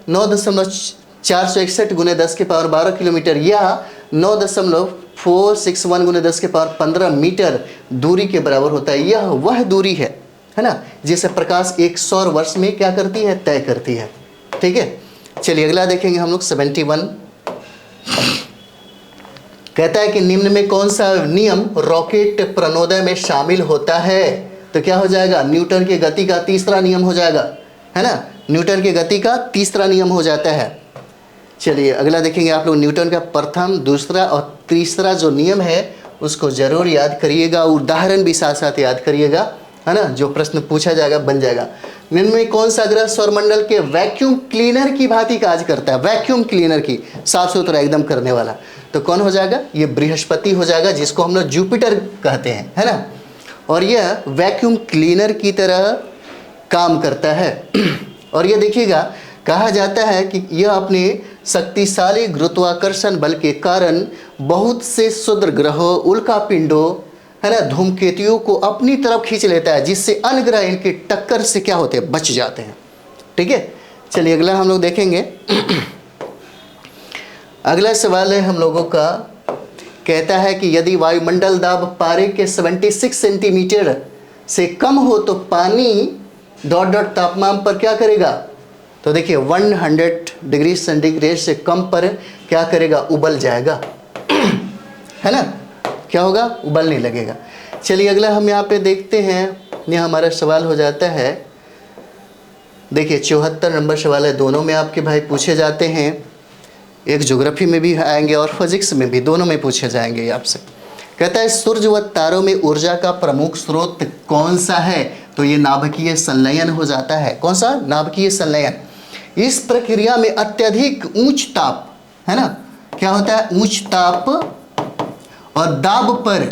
9.461 गुने 10⁻12 किलोमीटर या 9.461 गुने 10⁻15 मीटर दूरी के बराबर होता है। यह वह दूरी है ना, जिसे प्रकाश एक सौर वर्ष में क्या करती है, तय करती है, ठीक है। चलिए अगला देखेंगे हम लोग 71। कहता है कि निम्न में कौन सा नियम रॉकेट प्रणोदय में शामिल होता है। तो क्या हो जाएगा, न्यूटन की गति का तीसरा नियम हो जाएगा, है ना। न्यूटन की गति का तीसरा नियम हो जाता है। चलिए अगला देखेंगे आप लोग, न्यूटन का प्रथम, दूसरा और तीसरा जो नियम है उसको जरूर याद करिएगा, उदाहरण भी साथ साथ याद करिएगा, है ना। जो प्रश्न पूछा जाएगा बन जाएगा। निम्न में कौन सा ग्रह सौरमंडल के वैक्यूम क्लीनर की भांति कार्य करता है, वैक्यूम क्लीनर की, साफ सुथरा एकदम करने वाला। तो कौन हो जाएगा, ये बृहस्पति हो जाएगा, जिसको हम लोग जुपिटर कहते हैं, है ना। और यह वैक्यूम क्लीनर की तरह काम करता है। और ये देखिएगा, कहा जाता है कि यह अपने शक्तिशाली गुरुत्वाकर्षण बल के कारण बहुत से क्षुद्र ग्रहों, उल्का पिंडों, है ना, धूमकेतुओं को अपनी तरफ खींच लेता है, जिससे अन्य ग्रह इनकी टक्कर से क्या होते हैं, बच जाते हैं, ठीक है। चलिए अगला हम लोग देखेंगे। अगला सवाल है हम लोगों का, कहता है कि यदि वायुमंडल दाब पारे के 76 सेंटीमीटर से कम हो तो पानी ... तापमान पर क्या करेगा। तो देखिए 100 डिग्री सेंटीग्रेड से कम पर क्या करेगा, उबल जाएगा, है ना। क्या होगा, उबलने लगेगा। चलिए अगला हम यहाँ पे देखते हैं, ये हमारा सवाल हो जाता है, देखिए 74 नंबर सवाल है। दोनों में आपके भाई पूछे जाते हैं, एक ज्योग्राफी में भी आएंगे और फिजिक्स में भी, दोनों में पूछे जाएंगे ये आपसे। कहता है सूर्य व तारों में ऊर्जा का प्रमुख स्रोत कौन सा है। तो ये नाभिकीय संलयन हो जाता है। कौन सा, नाभिकीय संलयन। इस प्रक्रिया में अत्यधिक उच्च ताप, है ना, क्या होता है, उच्च ताप और दाब पर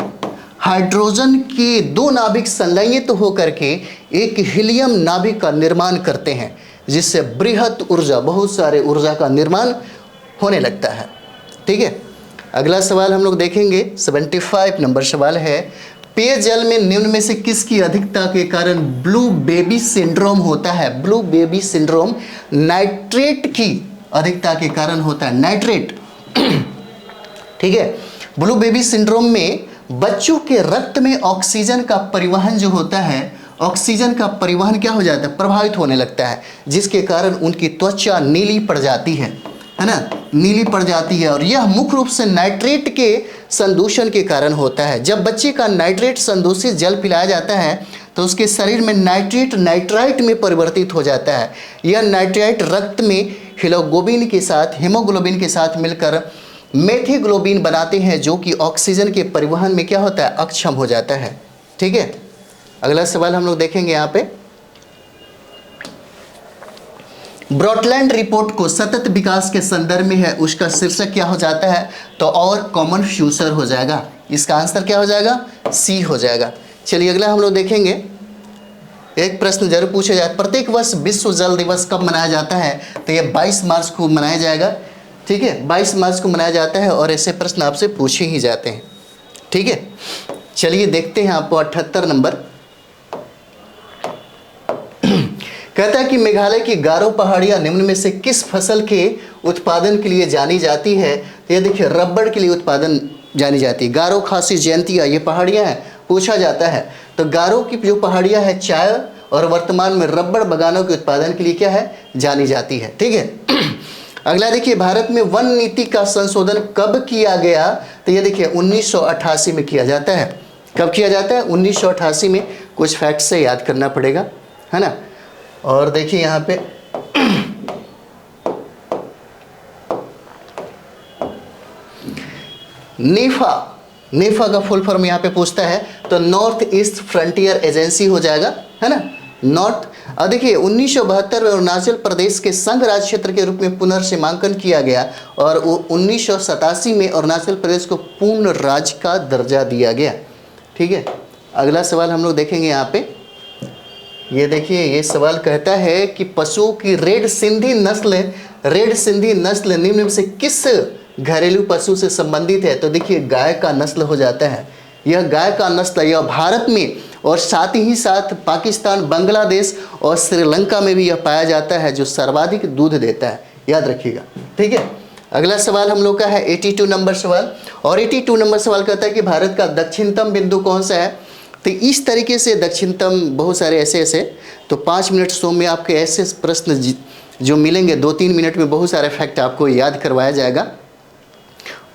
हाइड्रोजन के दो नाभिक संलयित होकर के एक हीलियम नाभिक का निर्माण करते हैं, जिससे बृहत ऊर्जा, बहुत सारे ऊर्जा का निर्माण होने लगता है, ठीक है। अगला सवाल हम लोग देखेंगे, 75 नंबर सवाल है, पेयजल में निम्न में से किसकी अधिकता के कारण ब्लू बेबी सिंड्रोम होता है। ब्लू बेबी सिंड्रोम नाइट्रेट की अधिकता के कारण होता है, नाइट्रेट, ठीक है। ब्लू बेबी सिंड्रोम में बच्चों के रक्त में ऑक्सीजन का परिवहन जो होता है, ऑक्सीजन का परिवहन क्या हो जाता है, प्रभावित होने लगता है, जिसके कारण उनकी त्वचा नीली पड़ जाती है ना, नीली पड़ जाती है। और यह मुख्य रूप से नाइट्रेट के संदूषण के कारण होता है। जब बच्चे का नाइट्रेट संदूषित जल पिलाया जाता है तो उसके शरीर में नाइट्रेट नाइट्राइट में परिवर्तित हो जाता है। यह नाइट्राइट रक्त में हीमोग्लोबिन के साथ मिलकर मेथिग्लोबिन बनाते हैं, जो कि ऑक्सीजन के परिवहन में क्या होता है, अक्षम हो जाता है, ठीक है। अगला सवाल हम लोग देखेंगे यहाँ पे, ब्रॉटलैंड रिपोर्ट को सतत विकास के संदर्भ में है, उसका शीर्षक क्या हो जाता है, तो और कॉमन फ्यूचर हो जाएगा। इसका आंसर क्या हो जाएगा, सी हो जाएगा। चलिए अगला हम लोग देखेंगे, एक प्रश्न जरूर पूछा जाए, प्रत्येक वर्ष विश्व जल दिवस कब मनाया जाता है। तो ये 22 मार्च को मनाया जाएगा, ठीक है, 22 मार्च को मनाया जाता है और ऐसे प्रश्न आपसे पूछे ही जाते हैं, ठीक है। चलिए देखते हैं आपको 78 नंबर। कहता है कि मेघालय की गारो पहाड़ियाँ निम्न में से किस फसल के उत्पादन के लिए जानी जाती है। तो ये देखिए रबड़ के लिए उत्पादन जानी जाती है। गारो, खासी, जयंतिया ये पहाड़ियाँ हैं, पूछा जाता है। तो गारो की जो पहाड़ियाँ हैं चाय और वर्तमान में रबड़ बगानों के उत्पादन के लिए क्या है, जानी जाती है, ठीक है। अगला देखिए, भारत में वन नीति का संशोधन कब किया गया? तो ये देखिए 1988 में किया जाता है। कब किया जाता है? 1988 में। कुछ फैक्ट से याद करना पड़ेगा, है ना। और देखिए यहाँ पे नेफा का फुल फॉर्म यहाँ पे पूछता है तो नॉर्थ ईस्ट फ्रंटियर एजेंसी हो जाएगा, है ना, नॉर्थ। अब देखिए 1972 में अरुणाचल प्रदेश के संघ राज्य क्षेत्र के रूप में पुनर्सीमांकन किया गया और 1987 में अरुणाचल प्रदेश को पूर्ण राज्य का दर्जा दिया गया। ठीक है, अगला सवाल हम लोग देखेंगे यहाँ पे। ये देखिए, ये सवाल कहता है कि पशुओं की रेड सिंधी नस्ल निम्न में से किस घरेलू पशु से संबंधित है? तो देखिए गाय का नस्ल हो जाता है। यह गाय का नस्ल यह भारत में और साथ ही साथ पाकिस्तान, बांग्लादेश और श्रीलंका में भी यह पाया जाता है, जो सर्वाधिक दूध देता है, याद रखिएगा। ठीक है, अगला सवाल हम लोग का है 82 नंबर सवाल। और 82 नंबर सवाल कहता है कि भारत का दक्षिणतम बिंदु कौन सा है? तो इस तरीके से दक्षिणतम बहुत सारे ऐसे तो 5 मिनट शो में आपके ऐसे प्रश्न जो मिलेंगे 2-3 मिनट में बहुत सारे फैक्ट आपको याद करवाया जाएगा।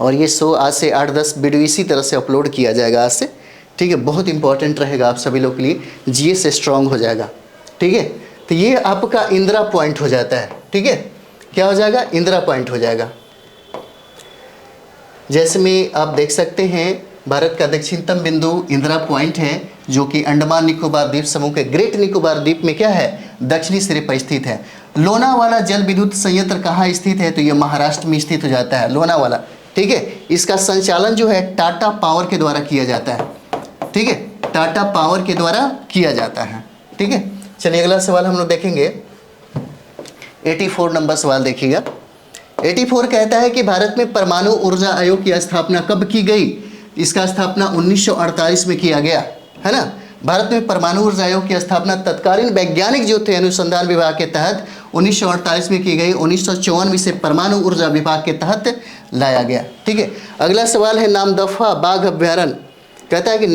और ये शो आज से 8-10 वीडियो इसी तरह से अपलोड किया जाएगा आज से। ठीक है, बहुत इंपॉर्टेंट रहेगा आप सभी लोग के लिए, जीएस स्ट्रांग हो जाएगा। ठीक है, तो ये आपका इंदिरा पॉइंट हो जाता है। ठीक है, क्या हो जाएगा? इंदिरा पॉइंट हो जाएगा। जैसे में आप देख सकते हैं भारत का दक्षिणतम बिंदु इंदिरा पॉइंट है, जो कि अंडमान निकोबार द्वीप समूह के ग्रेट निकोबार द्वीप में क्या है? दक्षिणी सिरे पर स्थित है। लोनावाला जल विद्युत संयंत्र कहाँ स्थित है? तो ये महाराष्ट्र में स्थित हो जाता है, लोनावाला। ठीक है, इसका संचालन जो है टाटा पावर के द्वारा किया जाता है। ठीक है, टाटा पावर के द्वारा किया जाता है। ठीक है, चलिए अगला सवाल हम लोग देखेंगे। 84 नंबर सवाल देखिएगा। 84 कहता है कि भारत में परमाणु ऊर्जा आयोग की स्थापना कब की गई? इसका स्थापना 1948 में किया गया, है ना। भारत में परमाणु ऊर्जा आयोग की स्थापना तत्कालीन वैज्ञानिक जो थे अनुसंधान विभाग के तहत 1948 में की गई। 1994 से परमाणु ऊर्जा विभाग के तहत लाया गया। ठीक है, अगला सवाल है नामदफा बाघ अभ्यारण्य। कहता है कि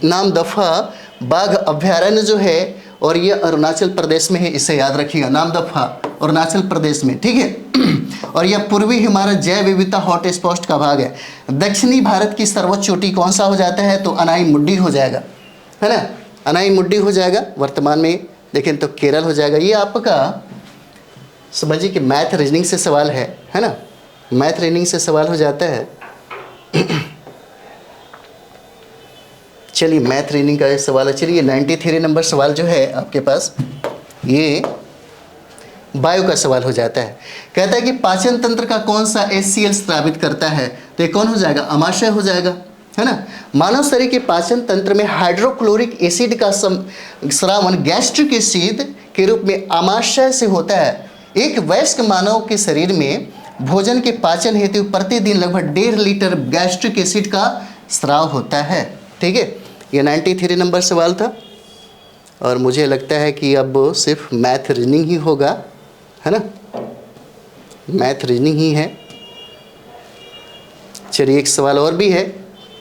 नामदफा बाघ अभ्यारण्य जो है और ये अरुणाचल प्रदेश में है, इसे याद रखिएगा। नामदफा अरुणाचल प्रदेश में। ठीक है, और यह पूर्वी हिमालय जैव विविधता हॉट स्पॉट का भाग है। दक्षिणी भारत की सर्वोच्च चोटी कौन सा हो जाता है? तो अनाई मुड्डी हो जाएगा, है ना, अनाई मुड्डी हो जाएगा। वर्तमान में देखें तो केरल हो जाएगा। ये आपका समझिए कि मैथ रीजनिंग से सवाल है ना, मैथ रीजनिंग से सवाल हो जाता है। चलिए मैथ रीजनिंग का सवाल है। चलिए 93 नंबर सवाल जो है आपके पास, ये बायो का सवाल हो जाता है। कहता है कि पाचन तंत्र का कौन सा HCl स्रावित करता है? तो ये कौन हो जाएगा? अमाशय हो जाएगा, है ना। मानव शरीर के पाचन तंत्र में हाइड्रोक्लोरिक एसिड का स्रावन गैस्ट्रिक एसिड के रूप में अमाशय से होता है। एक वयस्क मानव के शरीर में भोजन के पाचन हेतु प्रतिदिन लगभग 1.5 लीटर गैस्ट्रिक एसिड का स्राव होता है। ठीक है, ये 93 नंबर सवाल था। और मुझे लगता है कि अब सिर्फ मैथ रीजनिंग ही होगा, है ना, मैथ रीजनिंग ही है। चलिए एक सवाल और भी है,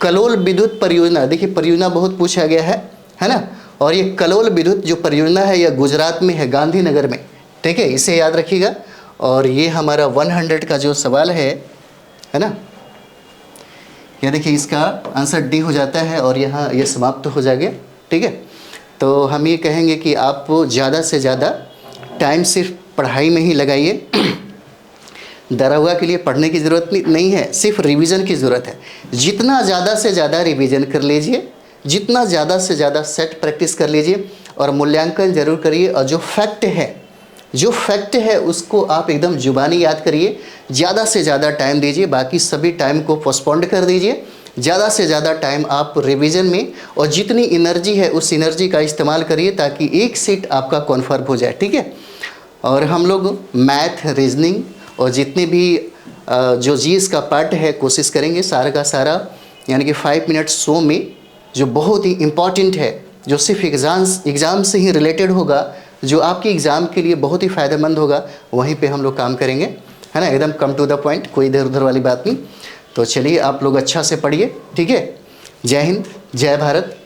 कलोल विद्युत परियोजना। देखिए परियोजना बहुत पूछा गया है ना। और ये कलोल विद्युत जो परियोजना है यह गुजरात में है, गांधीनगर में। ठीक है, इसे याद रखिएगा। और ये हमारा 100 का जो सवाल है ना, ये देखिए इसका आंसर डी हो जाता है और यहाँ ये समाप्त हो जाएगा। ठीक है, तो हम ये कहेंगे कि आप ज़्यादा से ज़्यादा टाइम सिर्फ पढ़ाई में ही लगाइए। दरोगा के लिए पढ़ने की ज़रूरत नहीं है, सिर्फ रिवीजन की ज़रूरत है। जितना ज़्यादा से ज़्यादा रिवीजन कर लीजिए, जितना ज़्यादा से ज़्यादा सेट प्रैक्टिस कर लीजिए और मूल्यांकन जरूर करिए। और जो फैक्ट है उसको आप एकदम जुबानी याद करिए। ज़्यादा से ज़्यादा टाइम दीजिए, बाकी सभी टाइम को पोस्टपोन्ड कर दीजिए। ज़्यादा से ज़्यादा टाइम आप रिवीजन में और जितनी एनर्जी है उस एनर्जी का इस्तेमाल करिए ताकि एक सीट आपका कन्फर्म हो जाए। ठीक है, और हम लोग मैथ, रीजनिंग और जितने भी जो जीएस का पार्ट है कोशिश करेंगे सारा का सारा, यानी कि 5 मिनट शो में जो बहुत ही इम्पॉर्टेंट है, जो सिर्फ एग्ज़ाम से ही रिलेटेड होगा, जो आपके एग्ज़ाम के लिए बहुत ही फ़ायदेमंद होगा, वहीं पे हम लोग काम करेंगे, है ना। एकदम कम टू द पॉइंट, कोई इधर उधर वाली बात नहीं। तो चलिए आप लोग अच्छा से पढ़िए। ठीक है, जय हिंद, जय भारत।